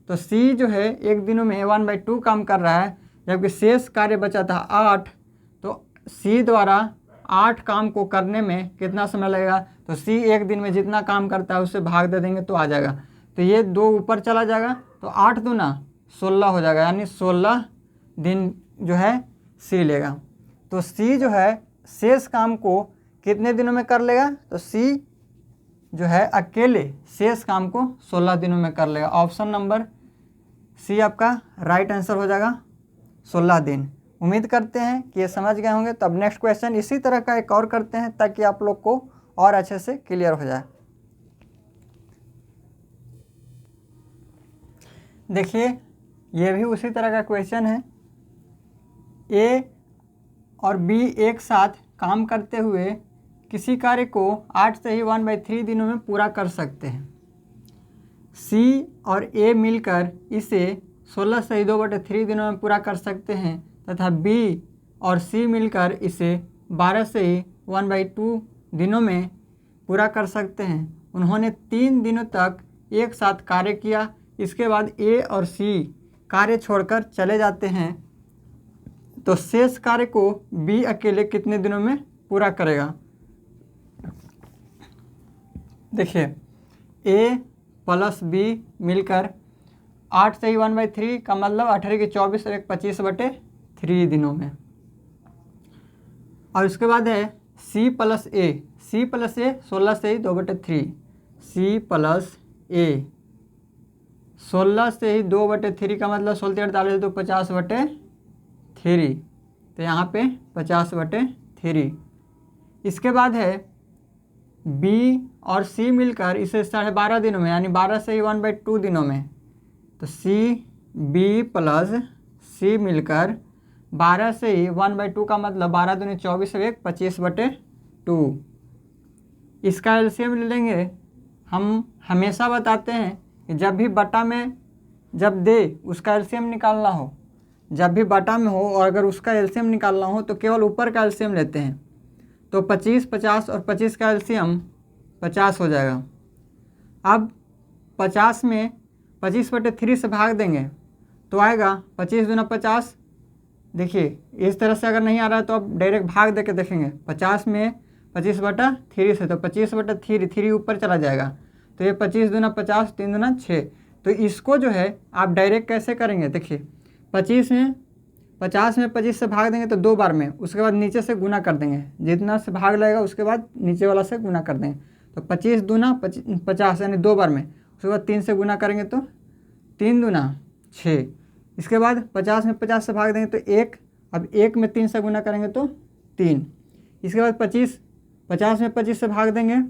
तो सी जो है एक दिनों में 1/2 काम कर रहा है, जबकि शेष कार्य बचा था 8, तो सी द्वारा 8 काम को करने में कितना समय लगेगा? तो सी एक दिन में जितना काम करता है उससे भाग दे देंगे तो आ जाएगा। तो ये 2 ऊपर चला जाएगा, तो 8 दूना 16 हो जाएगा, यानी 16 दिन जो है सी लेगा। तो सी जो है शेष काम को कितने दिनों में कर लेगा? तो सी जो है अकेले शेष काम को 16 दिनों में कर लेगा। ऑप्शन नंबर सी आपका राइट आंसर हो जाएगा, 16 दिन। उम्मीद करते हैं कि ये समझ गए होंगे। तो अब नेक्स्ट क्वेश्चन इसी तरह का एक और करते हैं ताकि आप लोग को और अच्छे से क्लियर हो जाए। देखिए ये भी उसी तरह का क्वेश्चन है। ए और बी एक साथ काम करते हुए किसी कार्य को 8 से ही 1/3 दिनों में पूरा कर सकते हैं। सी और ए मिलकर इसे 16 से ही 2/3 दिनों में पूरा कर सकते हैं, तथा बी और सी मिलकर इसे 12 से ही 1/2 दिनों में पूरा कर सकते हैं। उन्होंने 3 दिनों तक एक साथ कार्य किया। इसके बाद ए और सी कार्य छोड़कर चले जाते हैं, तो शेष कार्य को बी अकेले कितने दिनों में पूरा करेगा? देखिए ए प्लस बी मिलकर 8 से ही 1/3 का मतलब 18 की 24 और 1 25/3 दिनों में। और उसके बाद है C plus A। C plus A 16 से ही 2/3। C प्लस A 16 से ही 2/3 का मतलब 16 48 तो 50/3। तो यहाँ पे 50/3। इसके बाद है B और C मिलकर इसे 12.5 दिनों में यानी 12 से ही 1/2 दिनों में। तो B प्लस C मिलकर 12 से ही 1/2 का मतलब 12 दूनी 24 और 1 25/2। इसका एलसीएम ले लेंगे। हम हमेशा बताते हैं कि जब भी बटा में जब दे उसका एलसीएम निकालना हो, जब भी बटा में हो और अगर उसका एलसीएम निकालना हो तो केवल ऊपर का एलसीएम लेते हैं। तो 25, 50 और 25 का एलसीएम 50 हो जाएगा। अब 50 में 25/3 से भाग देंगे तो आएगा 25 दूना 50। देखिए इस तरह से अगर नहीं आ रहा है तो अब डायरेक्ट भाग दे के देखेंगे। 50 में 25/3 से तो 25/3 3 ऊपर चला जाएगा। तो ये 25 दूना 50 3 दूना 6। तो इसको जो है आप डायरेक्ट कैसे करेंगे, देखिए 50 में 25 से भाग देंगे तो 2 बार में, उसके बाद नीचे से गुना कर देंगे। जितना से भाग लगेगा उसके बाद नीचे वाला से गुना कर देंगे। तो 25 दूना 50 यानी 2 बार में, उसके बाद 3 से गुना करेंगे तो 3 दूना 6। इसके बाद 50 में 50 से भाग देंगे तो 1। अब 1 में 3 से गुना करेंगे तो 3। इसके बाद 50 में 25 से भाग देंगे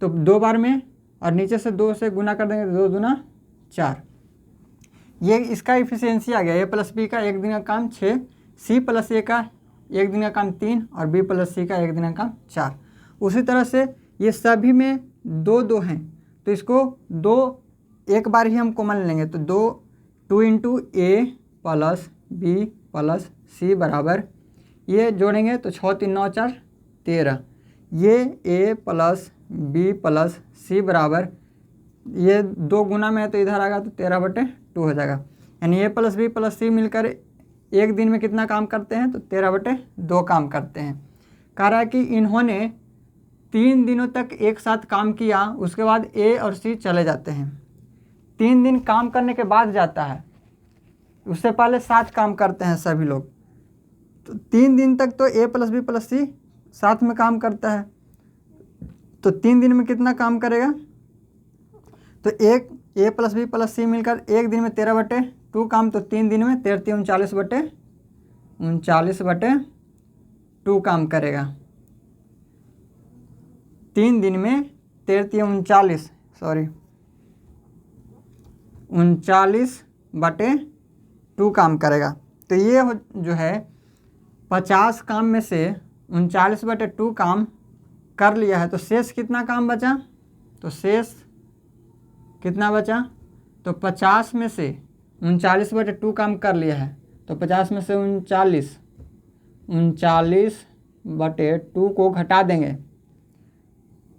तो 2 बार में और नीचे से 2 से गुना कर देंगे तो 2 दूना 4। ये इसका इफिशियंसी आ गया। A प्लस B का 1 दिन का काम 6, C प्लस A का 1 दिन का काम 3 और B प्लस C का 1 दिन का काम 4। उसी तरह से ये सभी में 2 हैं तो इसको 2 एक बार ही हम कॉमन लेंगे। तो 2 into A plus B plus C बराबर, ये जोड़ेंगे तो 6 3 9 4 13। ये A plus B plus C बराबर, ये 2 गुना में है तो इधर आएगा तो 13/2 हो जाएगा। यानी A plus B plus C मिलकर एक दिन में कितना काम करते हैं तो 13/2 काम करते हैं। कह रहा है कि इन्होंने 3 दिनों तक एक साथ काम किया, उसके बाद A और C चले जाते हैं। 3 दिन काम करने के बाद जाता है, उससे पहले साथ काम करते हैं सभी लोग। तो 3 दिन तक तो A plus B plus C साथ में काम करता है। तो 3 दिन में कितना काम करेगा तो एक A plus B plus C मिलकर एक दिन में 13/2 काम, तो 3 दिन में 13 39/2 काम करेगा। 3 दिन में 39/2 काम करेगा। तो ये जो है 50 काम में से 39/2 काम कर लिया है। तो शेष कितना काम बचा, तो शेष कितना बचा, तो 50 में से 39/2 काम कर लिया है। तो 50 में से 39/2 को घटा देंगे।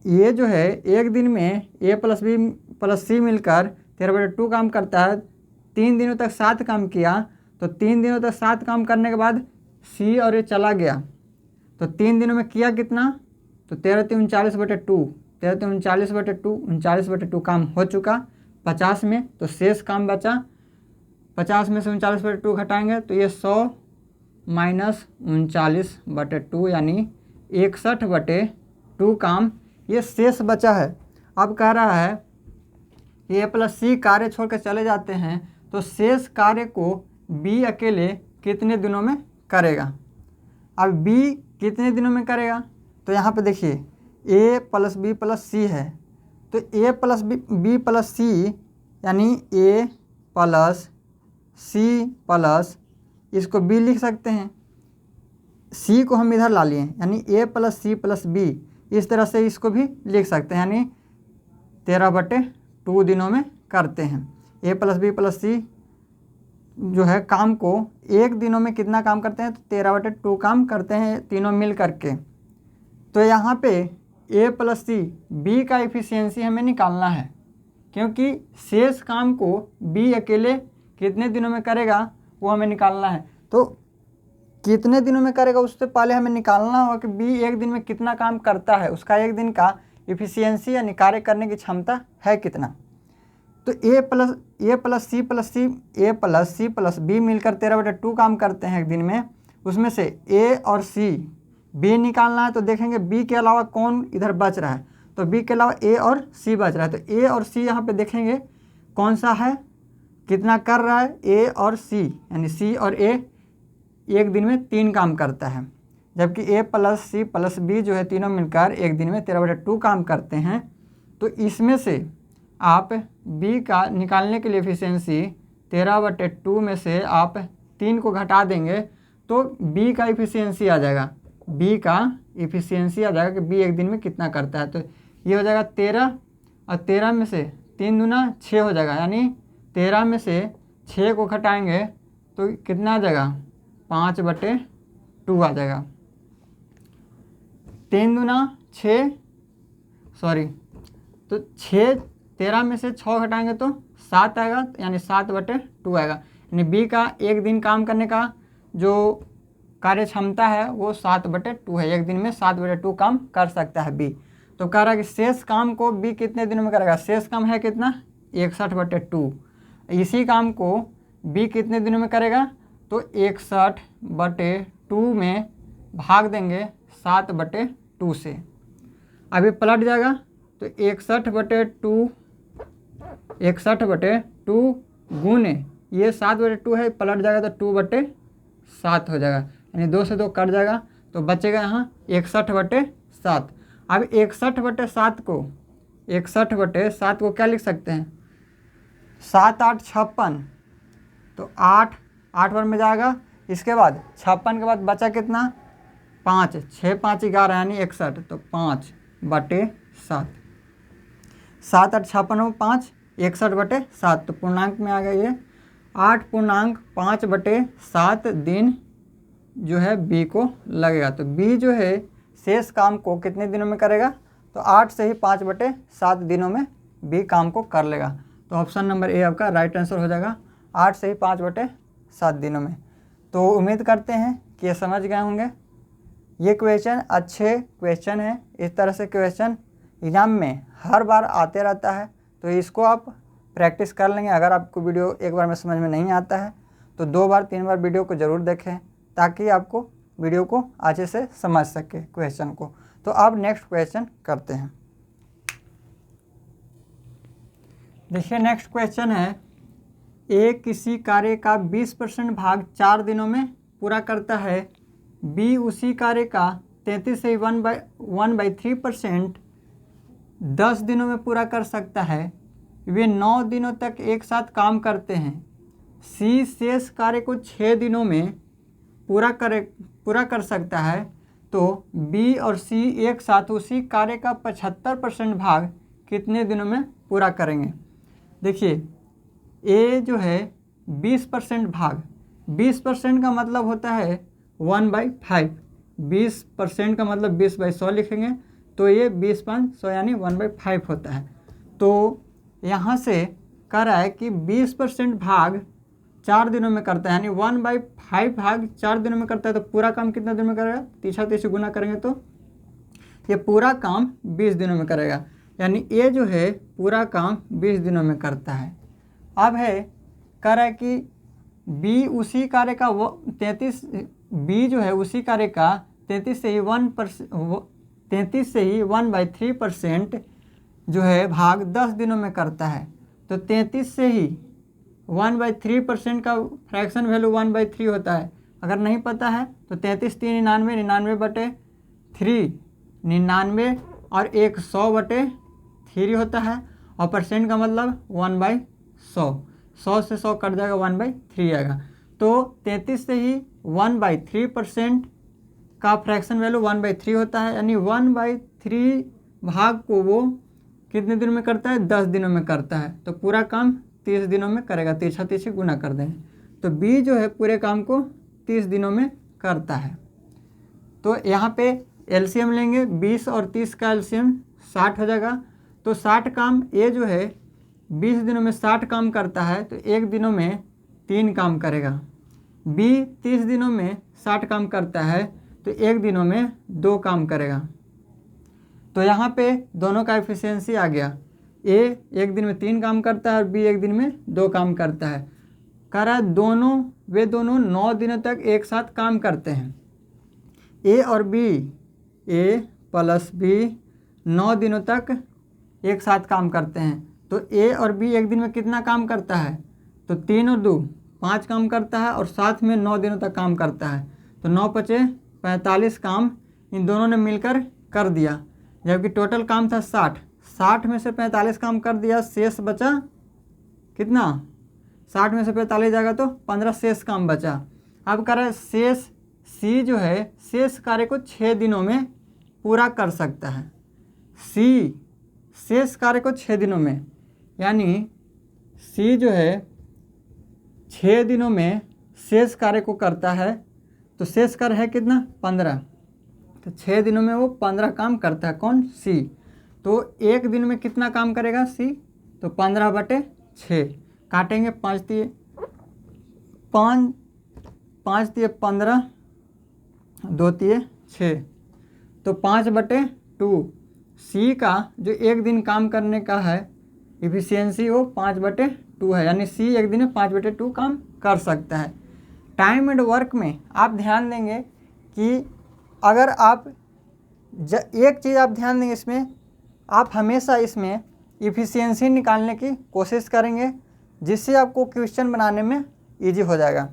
ये जो है एक दिन में A plus B plus C मिलकर 13/2 काम करता है। 3 दिनों तक साथ काम किया, तो 3 दिनों तक साथ काम करने के बाद C और A चला गया। तो 3 दिनों में किया कितना, तो 13 3 39/2, 13 3 39/2, 39/2 काम हो चुका 50 में। तो शेष काम बचा, 50 में से 39/2 घटाएंगे तो ये 100 माइनस 39/2 यानी 61/2 काम ये शेष बचा है। अब कह रहा है कि A प्लस C कार्य छोड़कर चले जाते हैं तो शेष कार्य को B अकेले कितने दिनों में करेगा। अब B कितने दिनों में करेगा, तो यहाँ पे देखिए A plus B plus C है। तो A plus B plus C यानी A प्लस C प्लस, इसको B लिख सकते हैं, C को हम इधर ला लिए यानी A plus C plus B, इस तरह से इसको भी लिख सकते हैं यानी 13/2 दिनों में करते हैं। A plus B plus C जो है काम को एक दिनों में कितना काम करते हैं, तो 13/2 काम करते हैं तीनों मिल करके। तो यहाँ पे A प्लस C B का एफिशिएंसी हमें निकालना है, क्योंकि शेष काम को B अकेले कितने दिनों में करेगा वो हमें निकालना है। तो कितने दिनों में करेगा उससे पहले हमें निकालना होगा कि B एक दिन में कितना काम करता है, उसका एक दिन का एफिशिएंसी यानी कार्य करने की क्षमता है कितना। तो ए प्लस सी प्लस बी मिलकर 13/2 काम करते हैं एक दिन में। उसमें से ए और सी बी निकालना है, तो देखेंगे बी के अलावा कौन इधर बच रहा है, तो बी के अलावा ए और सी बच रहा है। तो ए और सी यहाँ पे देखेंगे कौन सा है, कितना कर रहा है, ए और सी, यानी सी और ए एक दिन में 3 काम करता है, जबकि ए प्लस सी प्लस बी जो है तीनों मिलकर एक दिन में 13/2 काम करते हैं। तो इसमें से आप बी का निकालने के लिए एफिशिएंसी 13/2 में से आप 3 को घटा देंगे तो बी का एफिशिएंसी आ जाएगा, बी का एफिशिएंसी आ जाएगा कि बी एक दिन में कितना करता है। तो ये हो जाएगा 13, और 13 में से 3 दूना 6 हो जाएगा, यानी 13 में से 6 को घटाएंगे तो कितना आ जाएगा, 5/2 आ जाएगा। 3 दूना 6, सॉरी, तो 13 में से 6 घटाएंगे तो 7 आएगा, यानी 7/2 आएगा। यानी बी का एक दिन काम करने का जो कार्य क्षमता है वो 7/2 है, एक दिन में 7/2 काम कर सकता है बी। तो कह रहा है कि शेष काम को बी कितने दिनों में करेगा, शेष काम है कितना, 61/2। इसी काम को बी कितने दिनों में करेगा, तो 61/2 में भाग देंगे 7/2 से। अभी पलट जाएगा तो 61/2 गुने ये 7/2 है, पलट जाएगा तो 2/7 हो जाएगा, यानी 2 से 2 कट जाएगा तो बचेगा यहाँ 61/7। अब 61/7 को क्या लिख सकते हैं, 7 8 56, तो 8 बार में जाएगा। इसके बाद 56 के बाद बचा कितना, 5, 6 5 11, यानी 61, तो 5/7। 7 8 56 5, 61/7, तो पूर्णांक में आ गया ये 8.5/7 दिन जो है बी को लगेगा। तो बी जो है शेष काम को कितने दिनों में करेगा, तो 8 से ही 5/7 दिनों में बी काम को कर लेगा। तो ऑप्शन नंबर ए आपका राइट आंसर हो जाएगा, 8 से ही 5/7 दिनों में। तो उम्मीद करते हैं कि ये समझ गए होंगे। ये क्वेश्चन अच्छे क्वेश्चन है, इस तरह से क्वेश्चन एग्ज़ाम में हर बार आते रहता है, तो इसको आप प्रैक्टिस कर लेंगे। अगर आपको वीडियो एक बार में समझ में नहीं आता है तो 2 बार 3 बार वीडियो को ज़रूर देखें, ताकि आपको वीडियो को अच्छे से समझ सके क्वेश्चन को। तो अब नेक्स्ट क्वेश्चन करते हैं। देखिए नेक्स्ट क्वेश्चन है, ए किसी कार्य का 20% भाग 4 दिनों में पूरा करता है, बी उसी कार्य का 33 से 1/3% 10 दिनों में पूरा कर सकता है, वे 9 दिनों तक एक साथ काम करते हैं, सी शेष कार्य को 6 दिनों में पूरा कर सकता है, तो बी और सी एक साथ उसी कार्य का 75% भाग कितने दिनों में पूरा करेंगे। देखिए ए जो है 20% भाग, 20% का मतलब होता है 1/5, 20% का मतलब 20/100 लिखेंगे, तो ये 20/500 यानी 1/5 होता है। तो यहाँ से कह रहा है कि 20% भाग 4 दिनों में करता है, यानी 1/5 भाग 4 दिनों में करता है, तो पूरा काम कितना दिन में करेगा, 30 गुना करेंगे तो ये पूरा काम 20 दिनों में करेगा, यानी ए जो है पूरा काम 20 दिनों में करता है। अब है कह रहा है कि बी उसी कार्य का 33 जो है उसी कार्य का 33 से ही 1/3% जो है भाग 10 दिनों में करता है। तो 33 से ही 1/3% का फ्रैक्शन वैल्यू 1/3 होता है। अगर नहीं पता है तो 33 3 99, 99/3 99 और 100/3 होता है, और परसेंट का मतलब 1/100, 100 से 100 कट जाएगा, 1/3 आएगा। तो 33 से ही 1/3% का फ्रैक्शन वैल्यू 1/3 होता है, यानी 1/3 भाग को वो कितने दिनों में करता है, 10 दिनों में करता है। तो पूरा काम 30 दिनों में करेगा, 30 गुना कर देंगे, तो बी जो है पूरे काम को 30 दिनों में करता है। तो यहाँ पे एलसीएम लेंगे, 20 और 30 का एलसीएम 60 हो जाएगा। तो 60 काम ए जो है 20 दिनों में 60 काम करता है, तो एक दिनों में 3 काम करेगा। बी 30 दिनों में 60 काम करता है, तो एक दिनों में 2 काम करेगा। तो यहाँ पे दोनों का एफिशिएंसी आ गया। ए एक दिन में 3 काम करता है और बी एक दिन में 2 काम करता है। कह रहा है वे दोनों 9 दिनों तक एक साथ काम करते हैं। ए और बी, ए प्लस बी 9 दिनों तक एक साथ काम करते हैं। तो ए और बी एक दिन में कितना काम करता है? तो 3 और 2 5 काम करता है और साथ में 9 दिनों तक काम करता है। तो 9 पचे 45 काम इन दोनों ने मिलकर कर दिया, जबकि टोटल काम था 60 में से 45 काम कर दिया, शेष बचा कितना? 60 में से 45 जाएगा तो 15 शेष काम बचा। अब कह रहा है शेष सी जो है शेष कार्य को 6 दिनों में पूरा कर सकता है। सी शेष कार्य को 6 दिनों में, यानी सी जो है 6 दिनों में शेष कार्य को करता है। तो शेष कार्य है कितना? 15। तो 6 दिनों में वो 15 काम करता है। कौन? सी। तो एक दिन में कितना काम करेगा सी? तो 15/6 काटेंगे, 5 दिए 15, 2 दिए 6, तो 5/2। सी का जो एक दिन काम करने का है इफिशियंसी वो 5/2 है, यानी सी एक दिन में 5/2 काम कर सकता है। टाइम एंड वर्क में आप ध्यान देंगे कि अगर आप एक चीज़ आप ध्यान देंगे, इसमें आप हमेशा इसमें इफिशियंसी निकालने की कोशिश करेंगे, जिससे आपको क्वेश्चन बनाने में इजी हो जाएगा।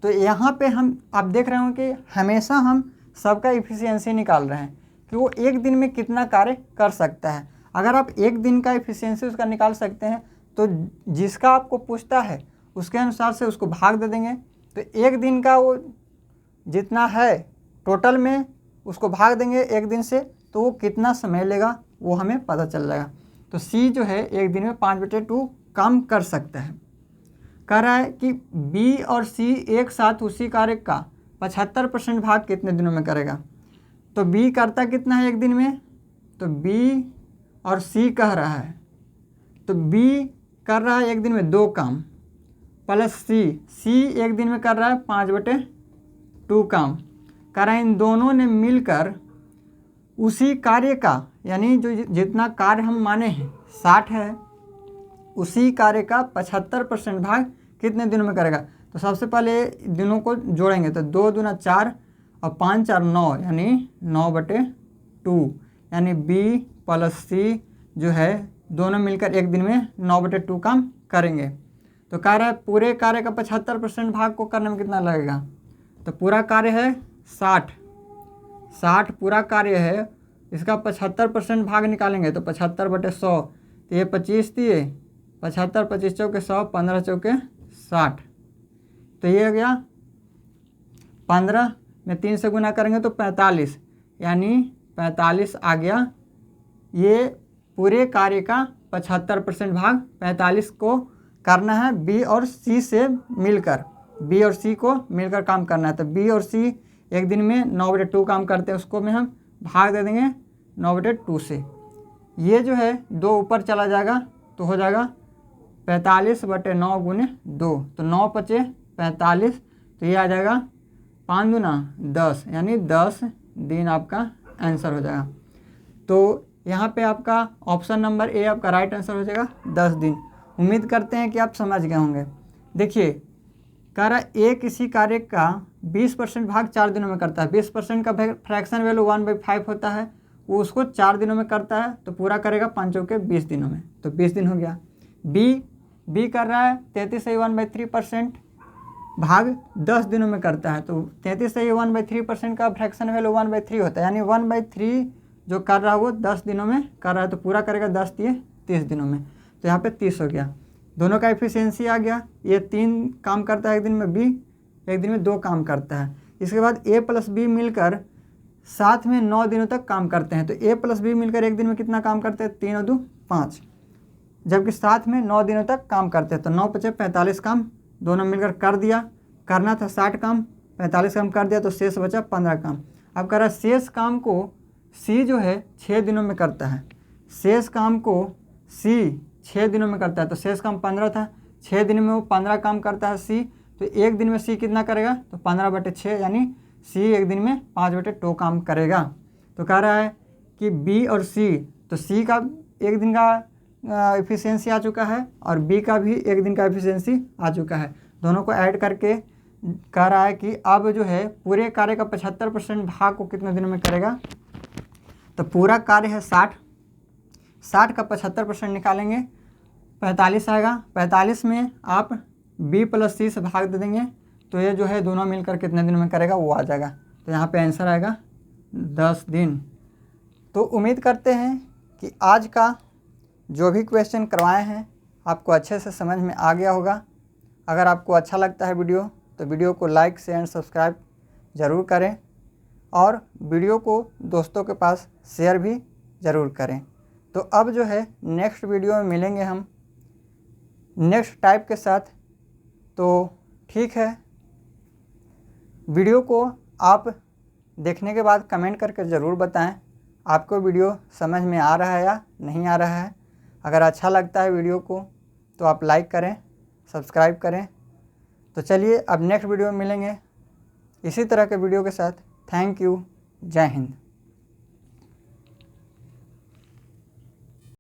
तो यहाँ पे आप देख रहे हो कि हमेशा हम सबका इफिशियंसी निकाल रहे हैं कि वो एक दिन में कितना कार्य कर सकता है। अगर आप एक दिन का इफिशियंसी उसका निकाल सकते हैं तो जिसका आपको पूछता है उसके अनुसार से उसको भाग दे देंगे। तो एक दिन का वो जितना है टोटल में उसको भाग देंगे एक दिन से, तो वो कितना समय लेगा वो हमें पता चल जाएगा। तो सी जो है एक दिन में 5/2 काम कर सकता है। कह रहा है कि बी और सी एक साथ उसी कार्य का 75% भाग कितने दिनों में करेगा? तो बी करता कितना है एक दिन में? तो बी और सी कह रहा है, तो बी कर रहा है एक दिन में 2 काम प्लस सी एक दिन में कर रहा है 5/2 काम। कह रहा है इन दोनों ने मिलकर उसी कार्य का, यानी जो जितना कार्य हम माने हैं 60 है, उसी कार्य का 75% भाग कितने दिनों में करेगा? तो सबसे पहले दिनों को जोड़ेंगे, तो 2 दूना 4 और 5 4 9, यानी 9/2, यानी बी प्लस सी जो है दोनों मिलकर एक दिन में 9/2 काम करेंगे। तो कह रहा है पूरे कार्य का 75% भाग को करने में कितना लगेगा? तो पूरा कार्य है 60 पूरा कार्य है, इसका 75% भाग निकालेंगे तो 75/100, तो ये 25 दिए 75, 25 चौके 100, 15 चौके 60, तो ये हो गया 15 में 3 से गुना करेंगे तो 45, यानी 45 आ गया। ये पूरे कार्य का 75% भाग 45 को करना है बी और सी से मिलकर, बी और सी को मिलकर काम करना है। तो बी और सी एक दिन में 9/2 काम करते हैं, उसको में हम भाग दे देंगे 9/2 से। ये जो है 2 ऊपर चला जाएगा तो हो जाएगा 45/9 गुने 2, तो 9 पचे 45, तो ये आ जाएगा 5 दूना 10, यानी 10 दिन आपका आंसर हो जाएगा। तो यहाँ पे आपका ऑप्शन नंबर ए आपका राइट आंसर हो जाएगा 10 दिन। उम्मीद करते हैं कि आप समझ गए होंगे। देखिए कह रहा है ए किसी कार्य का 20% भाग 4 दिनों में करता है। 20% का फ्रैक्शन वैल्यू 1/5 होता है, वो उसको 4 दिनों में करता है, तो पूरा करेगा 5 चौके 20 दिनों में, तो 20 दिन हो गया। बी कर रहा है 33 से 1/3% भाग 10 दिनों में करता है, तो 33 से 1/3% का फ्रैक्शन वैल्यू 1/3 होता है, यानी 1/3 जो कर रहा है वो 10 दिनों में कर रहा है, तो पूरा करेगा 10 दिए 30 दिनों में, तो यहाँ पे 30 हो गया। दोनों का एफिशिएंसी आ गया, ये 3 काम करता है एक दिन में, बी एक दिन में 2 काम करता है। इसके बाद ए प्लस बी मिलकर साथ में 9 दिनों तक काम करते हैं, तो ए प्लस बी मिलकर एक दिन में कितना काम करते हैं? 3 और 2 5, जबकि साथ में 9 दिनों तक काम करते हैं, तो 9 पचे 45 काम दोनों मिलकर कर दिया। करना था 60 काम, 45 काम कर दिया, तो शेष बचा 15 काम। अब कह रहा है शेष काम को सी जो है 6 दिनों में करता है, शेष काम को सी 6 दिनों में करता है, तो शेष काम 15 था, 6 दिन में वो 15 काम करता है सी, तो एक दिन में सी कितना करेगा? तो 15/6, यानी सी एक दिन में 5/2 काम करेगा। तो कह रहा है कि बी और सी, तो सी का एक दिन का एफिशिएंसी आ चुका है और बी का भी 1 दिन का एफिशिएंसी आ चुका है। दोनों को ऐड करके कह रहा है कि अब जो है पूरे कार्य का 75% भाग को कितने दिनों में करेगा। तो पूरा कार्य है 60 का 75% निकालेंगे 45 आएगा। 45 में आप b + c से भाग दे देंगे तो ये जो है दोनों मिलकर कितने दिन में करेगा वो आ जाएगा। तो यहाँ पे आंसर आएगा 10 दिन। तो उम्मीद करते हैं कि आज का जो भी क्वेश्चन करवाए हैं आपको अच्छे से समझ में आ गया होगा। अगर आपको अच्छा लगता है वीडियो तो वीडियो को लाइक शेयर एंड सब्सक्राइब ज़रूर करें और वीडियो को दोस्तों के पास शेयर भी ज़रूर करें। तो अब जो है नेक्स्ट वीडियो में मिलेंगे हम नेक्स्ट टाइप के साथ। तो ठीक है, वीडियो को आप देखने के बाद कमेंट करके ज़रूर बताएं आपको वीडियो समझ में आ रहा है या नहीं आ रहा है। अगर अच्छा लगता है वीडियो को तो आप लाइक करें, सब्सक्राइब करें। तो चलिए अब नेक्स्ट वीडियो में मिलेंगे इसी तरह के वीडियो के साथ। Thank you. जय हिंद।